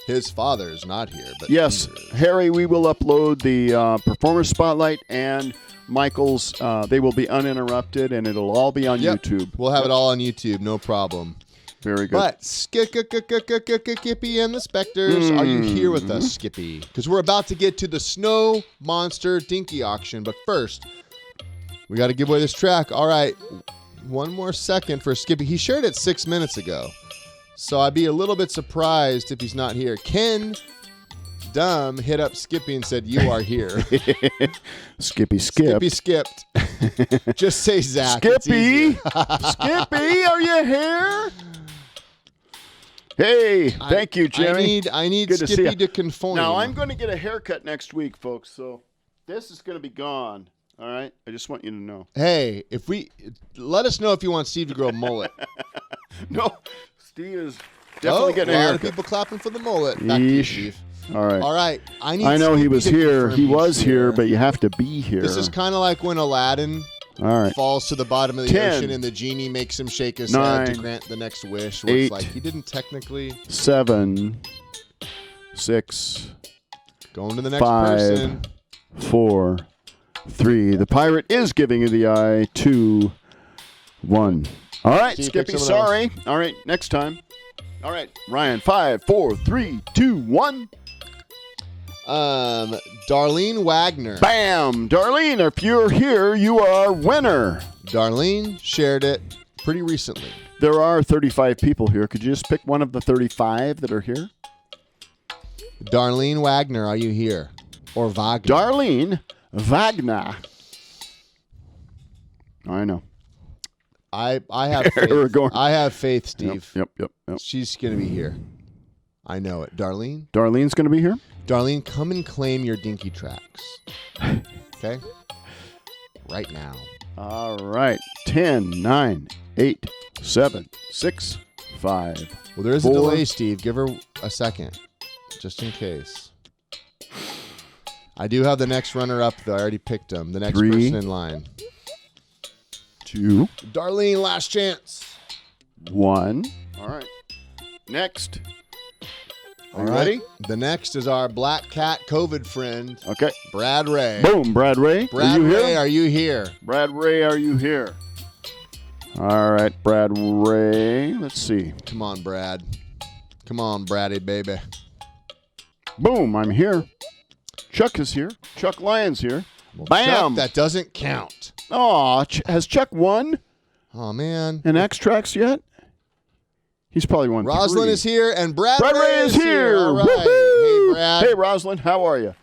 His father's not here, but yes, Harry, we will upload the Performer Spotlight and Michael's. They will be uninterrupted, and it'll all be on YouTube. We'll have it all on YouTube, no problem. Very good. But Skippy and the Specters, are you here with us, Skippy? Because we're about to get to the Snow Monster Dinky Auction, but first, we got to give away this track. All right, one more second for Skippy. He shared it 6 minutes ago. So I'd be a little bit surprised if he's not here. Ken Dumb hit up Skippy and said, "You are here." Skippy skipped. Skippy skipped. Just say Zach. Skippy! Skippy, are you here? Hey, thank you, Jimmy. I need Good Skippy to conform. Now, I'm going to get a haircut next week, folks, so this is going to be gone. All right? I just want you to know. Hey, let us know if you want Steve to grow a mullet. No, Steve is definitely getting a haircut. A lot of people clapping for the mullet. Back to you, Steve. All right. All right. I know he was here. He was here, here, but you have to be here. This is kind of like when Aladdin falls to the bottom of the 10, ocean and the genie makes him shake his 9, head to grant the next wish. Where 8, it's like he didn't technically. 7, 6, going to the next 5, person. 4, 3. The pirate is giving you the eye. 2, 1. All right, Steve, Skippy, pick someone sorry. All right, next time. All right, Ryan, 5, 4, 3, 2, 1. Darlene Wagner. Bam! Darlene, if you're here, you are winner. Darlene shared it pretty recently. There are 35 people here. Could you just pick one of the 35 that are here? Darlene Wagner, are you here? Or Wagner? Darlene Wagner. I know. I have faith. We're going. I have faith, Steve. Yep. She's going to be here. I know it. Darlene? Darlene's going to be here? Darlene, come and claim your Dinky tracks. Okay? Right now. All right. 10, 9, 8, 7, 6, 5. Well, there is 4. a delay, Steve. Give her a second, just in case. I do have the next runner-up, though. I already picked him. The next 3, person in line. 2. Darlene, last chance. 1. All right. Next. Are you ready? The next is our Black Cat COVID friend. Okay. Brad Ray. Boom, Brad Ray. Brad are you Ray, here? are you here? Brad Ray, are you here? All right, Brad Ray. Let's see. Come on, Brad. Come on, Braddy, baby. Boom, I'm here. Chuck is here. Chuck Lyon's here. Well, Bam. Chuck, that doesn't count. Aw, has Chuck won Oh, man. an X-Trax yet? He's probably won Roslyn 3. is here, and Brad Ray is here. All right. Woo-hoo! Hey, Brad. Hey, Roslyn, how are you?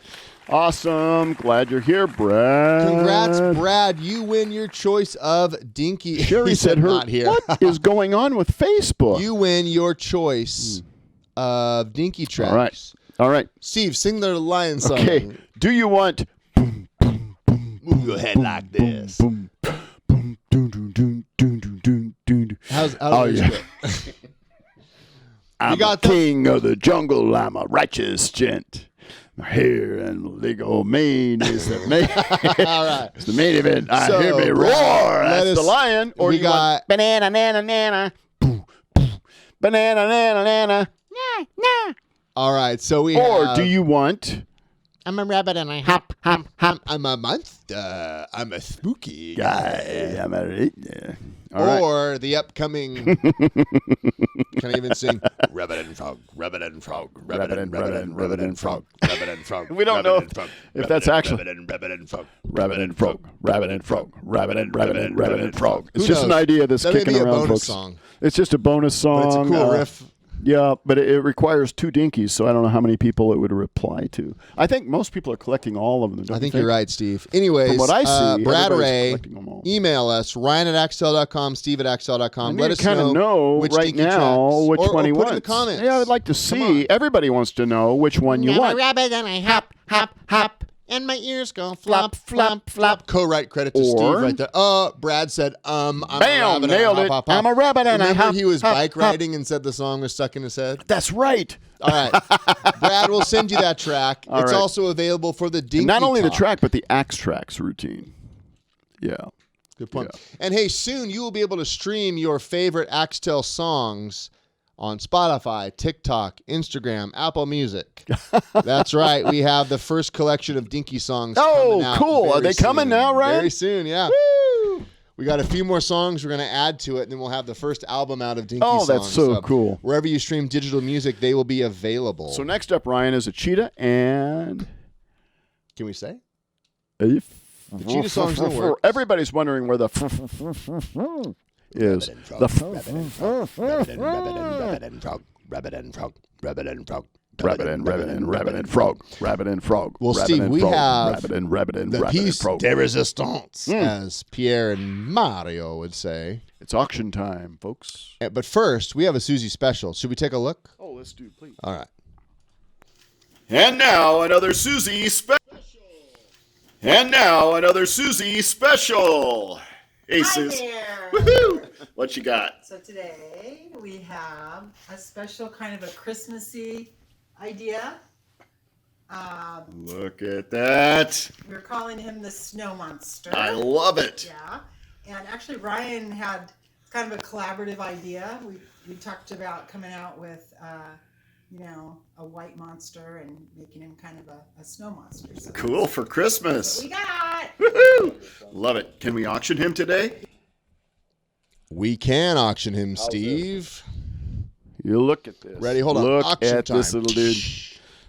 Awesome. Glad you're here, Brad. Congrats, Brad. You win your choice of Dinky. Sherry He said her, not here. what is going on with Facebook? You win your choice of Dinky tracks. All right. Steve, sing the Lion song. Okay. Do you want... Move your head like this. Boom, boom, doon, doon, doon, doon, doon, doon, doon. How Oh, does yeah. it go? I'm got a the- king of the jungle. I'm a righteous gent. My hair and legal mane is the main. All right. It's the main event. I So, hear me roar. Brad, let That's the us- lion. Or we do you want got- banana, nana, nana. Banana, nana, nana. All right. So we Or have... do you want... I'm a rabbit and I hop, hop, hop. I'm a monster. I'm a spooky guy? I'm a... Yeah. All right. Or the upcoming... Can I even sing? Rabbit and frog, rabbit and frog, Rabbit and frog. rabbit and frog. We don't know if that's actually... Rabbit and frog. Rabbit and frog, rabbit and frog, rabbit and frog. It's Who just an knows? idea that's That may kicking be a around, bonus folks. song. It's just a bonus song. But it's a cool riff. Yeah, but it requires 2 dinkies, so I don't know how many people it would reply to. I think most people are collecting all of them. Don't I you think you're right, Steve. Anyways, From what I see, Brad everybody's Ray, collecting them all. email us, Ryan@Axtell.com, Steve@Axtell.com. I need Let to us kind of know which right Dinky now tracks. which or, one he put wants. in the comments. Yeah, I would like to see. Everybody wants to know which one you want. rabbit and I hop, hop, hop. And my ears go flop, flop, flop. Co-write credit to Steve Or- right there. Brad said, I'm a Bam, rabbit nailed and it. I hop, hop, I'm a rabbit and I Remember hop, he was hop, bike hop. riding and said the song was stuck in his head? That's right. All right. Brad will send you that track. All It's right. also available for the Dinky And not only the Talk. track, but the Axttrax routine. Yeah. Good point. Yeah. And hey, soon you will be able to stream your favorite Axtell songs on Spotify, TikTok, Instagram, Apple Music. That's right. We have the first collection of Dinky songs coming out cool. Are very they coming soon. now, Ryan? Very soon, yeah. We got a few more songs we're going to add to it, and then we'll have the first album out of Dinky songs. Oh, that's so cool. Wherever you stream digital music, they will be available. So next up, Ryan, is a cheetah and... Can we say? The cheetah song's in the works. Everybody's wondering where the is. The Rabbit and frog, rabbit and frog, rabbit and frog. rabbit and frog, rabbit and frog. Well, rabbit Steve, and we frog, have rabbit and the rabbit and piece frog. de resistance, as Pierre and Mario would say. It's auction time, folks. But first, we have a Suzi special. Should we take a look? Oh, let's do, please. All right. And now another Suzi special. And now another Suzi special. Hey, Sus. there. Woohoo! What you got? So today we have a special kind of a Christmassy idea. Look at that. We're calling him the Snow Monster. I love it. Yeah. And actually Ryan had kind of a collaborative idea. We talked about coming out with a white monster and making him kind of a snow monster. So Cool for that's Christmas. what we got. Woohoo! Love it. Can we auction him today? We can auction him, Steve. You look at this. Ready? Hold on. Look Auction at this time. little dude.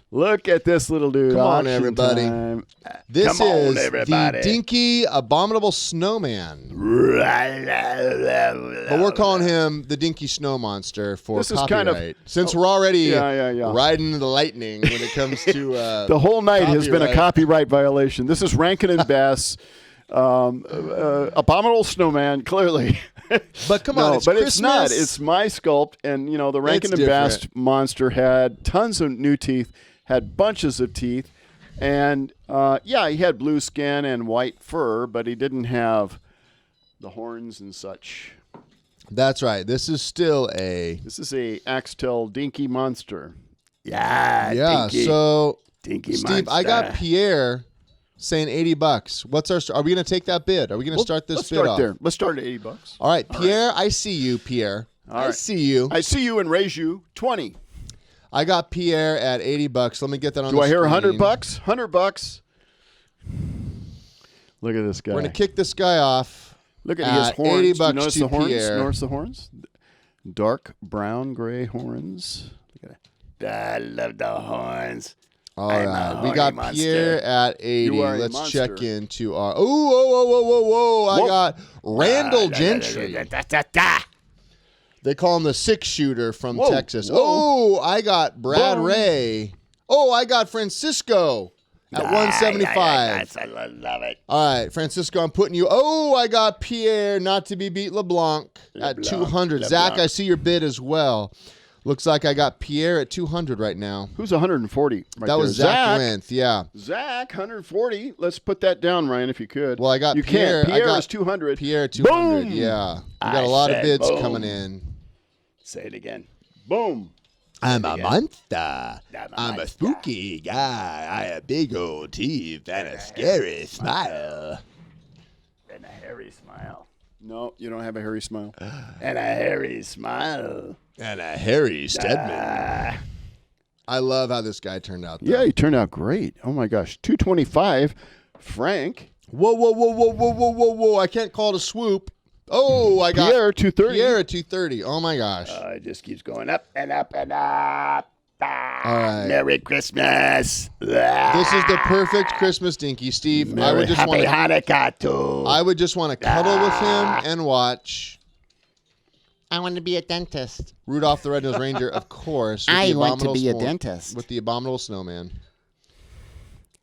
Look at this little dude. Come on, Auction everybody. time. This Come on, is everybody. the Dinky Abominable Snowman. But we're calling him the Dinky Snow Monster for This is copyright. kind of- Since we're already Yeah. riding the lightning when it comes to The whole night has been a copyright. copyright violation. This is Rankin and Bass. Abominable Snowman, clearly. But come on, No, it's but Christmas. it's not. It's my sculpt, and the Rankin It's and Bass different. monster had tons of new teeth, had bunches of teeth, and he had blue skin and white fur, but he didn't have the horns and such. That's right. This is still a This is a Axtell Dinky Monster. Yeah, Dinky. So Dinky Steve, I got Pierre saying $80. What's our? Are we going to take that bid? Are we going to start this Let's bid start off? there. Let's start at $80. All right, Pierre. I see you, Pierre. I right. see you. I see you and raise you 20. I got Pierre at $80. Let me get that on. Do the I hear screen. $100? $100. Look at this guy. We're going to kick this guy off. Look at his at horns. $80 Do you notice to the horns? Pierre. Notice the horns? Dark brown gray horns. Look at that. I love the horns. All right. We got Pierre at 80. Let's check into our... Whoa. I got Randall Gentry. They call him the six-shooter from Texas. Whoa. I got Brad Ray. I got Francisco at 175. I love it. All right, Francisco, I'm putting you. I got Pierre, not to be beat, LeBlanc at 200. Zach, I see your bid as well. Looks like I got Pierre at 200 right now. Who's 140? That was Zach Wenth, yeah. Zach, 140. Let's put that down, Ryan, if you could. Well, I got Pierre. Pierre is 200. Pierre at 200, Boom! yeah. We got a lot of bids coming in. Say it again. Boom. I'm a monster. I'm a spooky guy. I have big old teeth and a scary smile. And a hairy smile. No, you don't have a hairy smile. And a hairy smile. And a Harry Stedman. I love how this guy turned out, though. Yeah, he turned out great. Oh, my gosh. 225. Frank. Whoa. I can't call it a swoop. I got Pierre, 230. Pierre at 230. Oh, my gosh. It just keeps going up and up and up. All right. Merry Christmas. This is the perfect Christmas Dinky, Steve. Happy Hanukkah, too. I would just want to cuddle with him and watch. I want to be a dentist. Rudolph the Red-Nosed Reindeer, of course. I want to be a dentist. With the Abominable Snowman.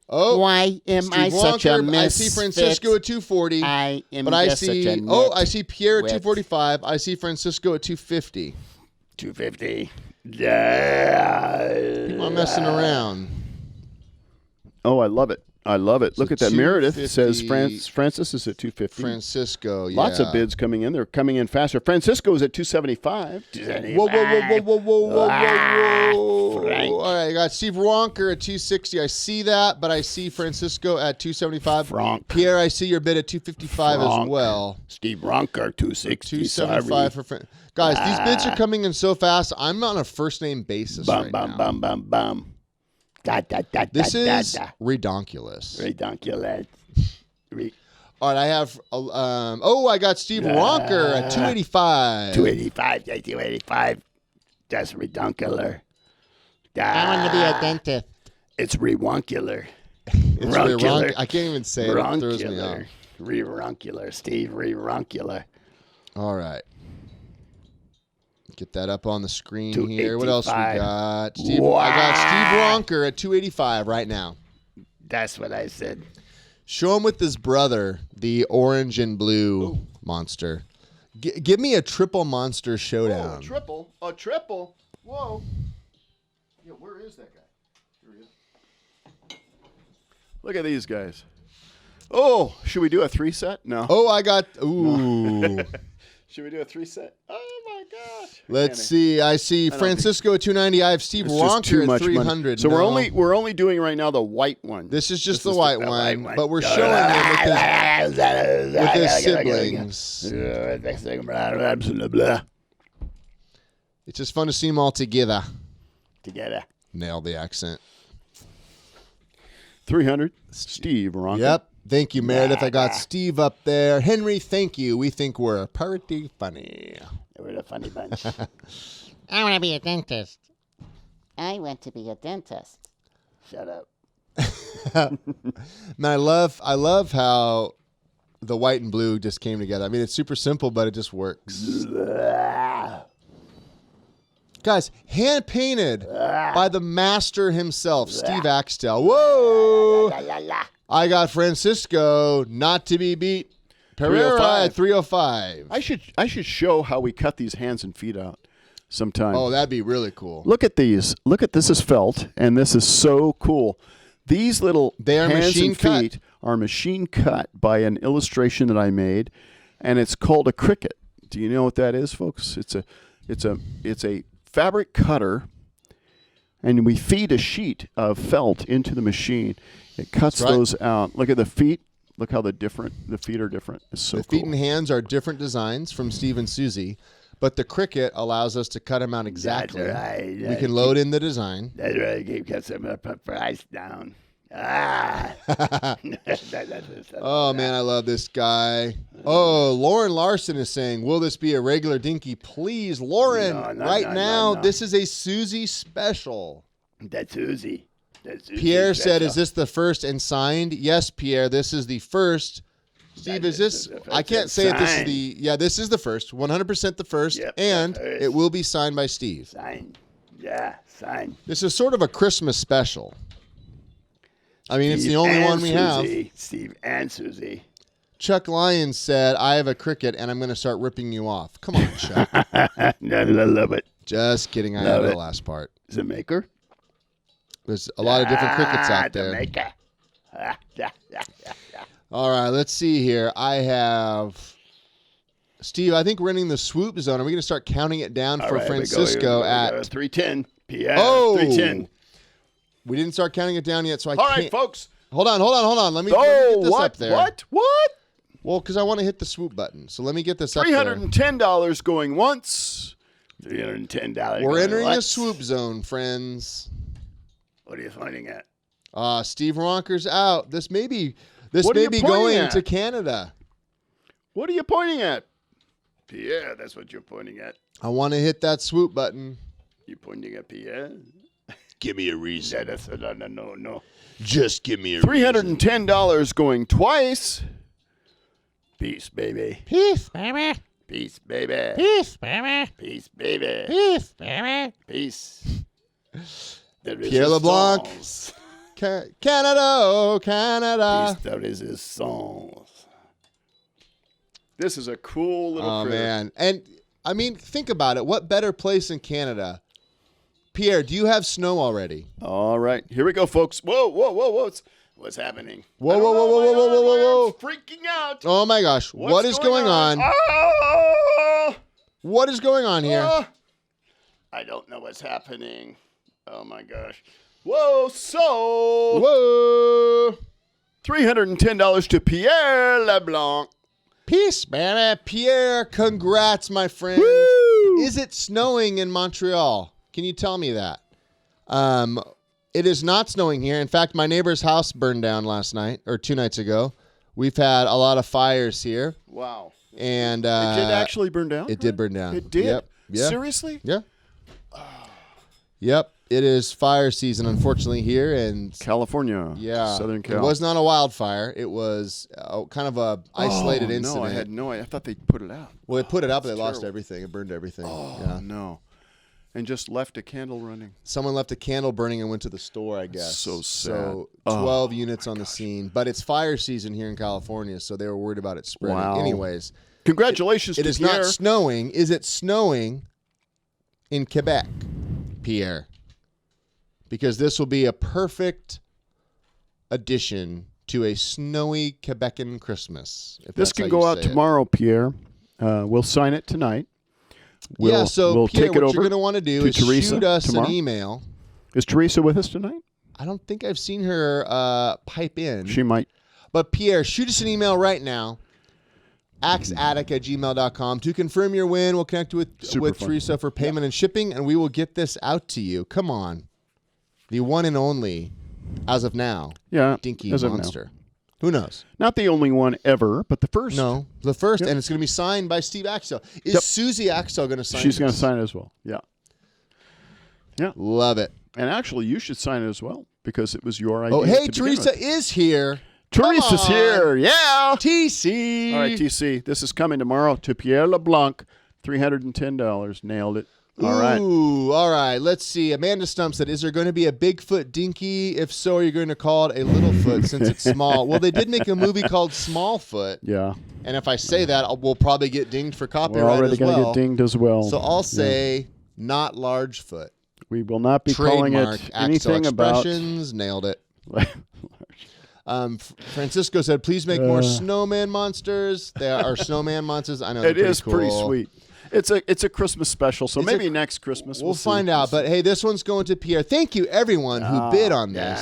Why am Steve I such a Wonker, misfit? I see Francisco at 240. I am I just see, such a I see Pierre at 245. I see Francisco at 250. 250. Yeah. People are messing around. Oh, I love it. Look at that. Meredith says 250. Francis is at 250. Francisco, yeah. Lots of bids coming in. They're coming in faster. Francisco is at 275. Whoa. All right, I got Steve Ronker at 260. I see that, but I see Francisco at 275. Frank. Pierre, I see your bid at 255 as well. Steve Ronker, 260. 275 for Frank. Guys, these bids are coming in so fast. I'm on a first-name basis right now. Bum. This is redonkulous. All right, I have. I got Steve Ronker at 285. 285. Just redonkular. I want to be a dentist. It's rewonkular. It's I can't even say it. It throws me off. Re-ronkular, Steve. Re-ronkular. All right. Get that up on the screen here. What else we got? Steve, wow. I got Steve Ronker at 285 right now. That's what I said. Show him with his brother, the orange and blue monster. Give me a triple monster showdown. A triple. Whoa. Yeah, where is that guy? Here he is. Look at these guys. Oh, should we do a 3-set? No. I got. Ooh. Should we do a 3-set? Oh my gosh! Let's see. I see Francisco at 290. I have Steve Ronker at 300. So we're only doing right now the white one. This is just the white one, but we're showing him with his siblings. It's just fun to see them all together. Nailed the accent. 300. Steve Ronker. Yep. Thank you, Meredith. I got Steve up there. Henry, thank you. We think we're pretty funny. We're a funny bunch. I want to be a dentist. I want to be a dentist. Shut up. Man, I love how the white and blue just came together. I mean, it's super simple, but it just works. Guys, hand painted by the master himself, Steve Axtell. Whoa! I got Francisco, not to be beat. Pereira at 305. I should show how we cut these hands and feet out sometime. Oh, that'd be really cool. Look at these. This is felt, and this is so cool. These little hands and feet are machine cut by an illustration that I made, and it's called a cricket. Do you know what that is, folks? It's a fabric cutter, and we feed a sheet of felt into the machine. It cuts those out. Look at the feet. Look how the feet are different. It's so cool. The feet and hands are different designs from Steve and Suzi, but the cricket allows us to cut them out exactly. That's right. We can load in the design. That's right. Keep cutting the price down. Oh, man, I love this guy. Oh, Lauren Larson is saying, will this be a regular Dinky? Please, Lauren, now, this is a Suzi special. That's Suzi. Pierre said, is this the first and signed? Yes, Pierre, this is the first. Steve, is this? I can't say it. This is the. Yeah, this is the first. 100% the first. Yep, and it will be signed by Steve. Signed. Yeah, signed. This is sort of a Christmas special. I mean, it's the only one we have. Steve and Suzi. Chuck Lyons said, I have a cricket and I'm going to start ripping you off. Come on, Chuck. I love it. Just kidding. I added the last part. Is it Maker? There's a lot of different crickets out there. The Maker. All right, let's see here. I have Steve. I think we're ending the swoop zone. Are we going to start counting it down for Francisco at 310 p.m.? Oh, 310. We didn't start counting it down yet, so I can't. All right, folks. Hold on. Let me get this up there. What? Well, because I want to hit the swoop button. So let me get this up there. $310 going once. $310. We're entering the swoop zone, friends. What are you pointing at? Steve Ronker's out. This may be going to Canada. What are you pointing at? Pierre, that's what you're pointing at. I want to hit that swoop button. You pointing at Pierre? Give me a reason. No. Just give me a $310 going twice. Peace, baby. Peace, baby. Peace, baby. Peace, baby. Peace, baby. Peace, baby. Peace. Pierre LeBlanc. Canada, oh, Canada. Peace, there is his songs. This is a cool little critter. Man. And, I mean, think about it. What better place in Canada? Pierre, do you have snow already? All right. Here we go, folks. Whoa. What's happening? Whoa. Freaking out. Oh, my gosh. What is going on? Oh! What is going on here? I don't know what's happening. Oh, my gosh. Whoa. $310 to Pierre LeBlanc. Peace, man. Pierre, congrats, my friend. Woo! Is it snowing in Montreal? Can you tell me that? It is not snowing here. In fact, my neighbor's house burned down last night or 2 nights ago. We've had a lot of fires here. Wow. And it did actually burn down? It did burn down. It did? Yep. Yeah. Seriously? Yeah. Yep. It is fire season, unfortunately, here in California. Yeah. Southern Cal. It was not a wildfire. It was kind of a isolated incident. No, I had no idea. I thought they put it out. Well, they put it out, but they lost terrible. everything. It burned everything. Oh, yeah. no. And just left a candle running. Someone left a candle burning and went to the store, I guess. So sad. So 12 units on the scene. But it's fire season here in California, so they were worried about it spreading. Wow. Anyways. Congratulations to Pierre. It is not snowing. Is it snowing in Quebec, Pierre? Because this will be a perfect addition to a snowy Quebecan Christmas. This can go out tomorrow, Pierre. We'll sign it tonight. We'll Pierre, take it what over you're going to want to do is Teresa shoot us tomorrow. an email. Is Teresa with us tonight? I don't think I've seen her pipe in. She might. But Pierre, shoot us an email right now. axaddict@gmail.com to confirm your win. We'll connect with Teresa for payment and shipping, and we will get this out to you. Come on. The one and only, as of now, Dinky Monster. Who knows? Not the only one ever, but the first. No, the first, and it's going to be signed by Steve Axtell. Is Suzi Axtell going to sign it? She's going to sign it as well. Yeah. Yeah. Love it. And actually, you should sign it as well, because it was your idea. Oh, hey, Teresa is here. Teresa's here. Yeah. TC. All right, TC. This is coming tomorrow to Pierre LeBlanc. $310. Nailed it. All right. Ooh, all right. Let's see. Amanda Stump said, is there going to be a Bigfoot Dinky? If so, are you going to call it a Littlefoot since it's small? Well, they did make a movie called Smallfoot. Yeah. And if I say that, we'll probably get dinged for copyright We're already going to get dinged as well. So I'll say not Largefoot. We will not be calling it anything about... Expressions. Nailed it. Francisco said, please make more snowman monsters. There are snowman monsters. I know it is cool. pretty sweet. It's a Christmas special, so maybe next Christmas we'll find out. But hey, this one's going to Pierre. Thank you, everyone who bid on this.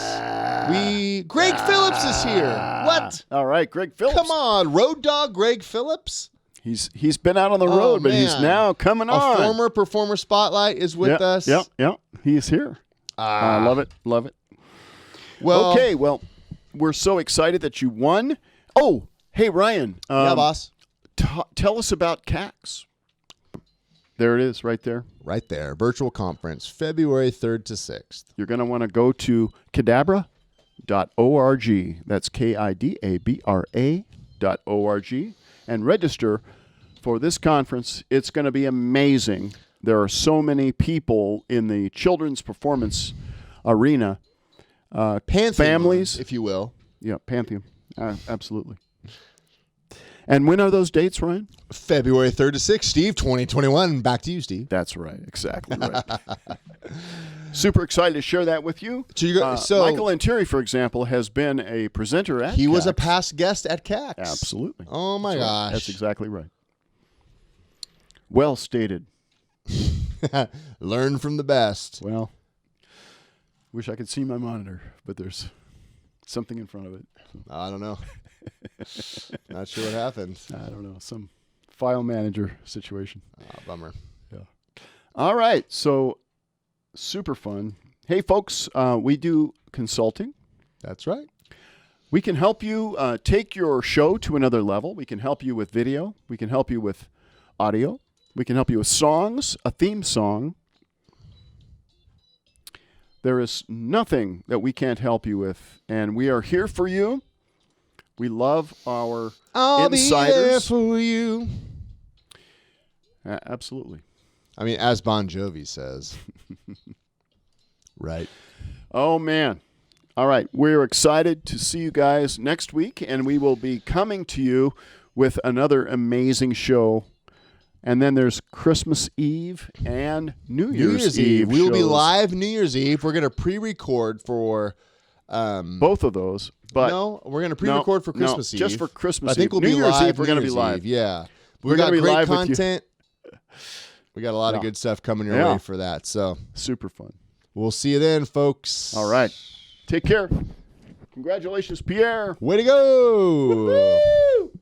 Greg Phillips is here. What? All right, Greg Phillips. Come on, Road Dog Greg Phillips. He's been out on the road, but he's now coming on. A former Performer Spotlight is with us. Yep. He's here. I love it. Well, okay, well, we're so excited that you won. Oh, hey, Ryan. Yeah, boss. Tell us about CAX. There it is, right there. Right there. Virtual conference, February 3rd to 6th. You're going to want to go to cadabra.org. That's KIDABRA.org and register for this conference. It's going to be amazing. There are so many people in the children's performance arena. Pantheon, families, if you will. Yeah, Pantheon. Absolutely. And when are those dates, Ryan? February 3rd to 6th, Steve, 2021. Back to you, Steve. That's right. Exactly right. Super excited to share that with you. So Michael Lantieri, for example, has been a presenter at He was a CAX. past guest at CAX. Absolutely. Oh, my gosh. That's exactly right. Well stated. Learn from the best. Well, wish I could see my monitor, but there's something in front of it. I don't know. Not sure what happened. I don't know. Some file manager situation. Bummer. Yeah. All right. So super fun. Hey, folks, we do consulting. That's right. We can help you take your show to another level. We can help you with video. We can help you with audio. We can help you with songs, a theme song. There is nothing that we can't help you with, and we are here for you. We love our insiders. Be there for you. Absolutely. I mean, as Bon Jovi says. Right. Oh, man. All right. We're excited to see you guys next week, and we will be coming to you with another amazing show. And then there's Christmas Eve and New Year's Eve. We will be shows. live New Year's Eve. We're going to pre-record for both of those. But no, we're going to pre-record for Christmas Eve. Just for Christmas I think Eve. we'll New be Year's live. Eve, we're going to be live. Eve, yeah. We're got gonna be great live with you. content. We got a lot of good stuff coming your way for that. So super fun. We'll see you then, folks. All right. Take care. Congratulations, Pierre. Way to go. Woo-hoo!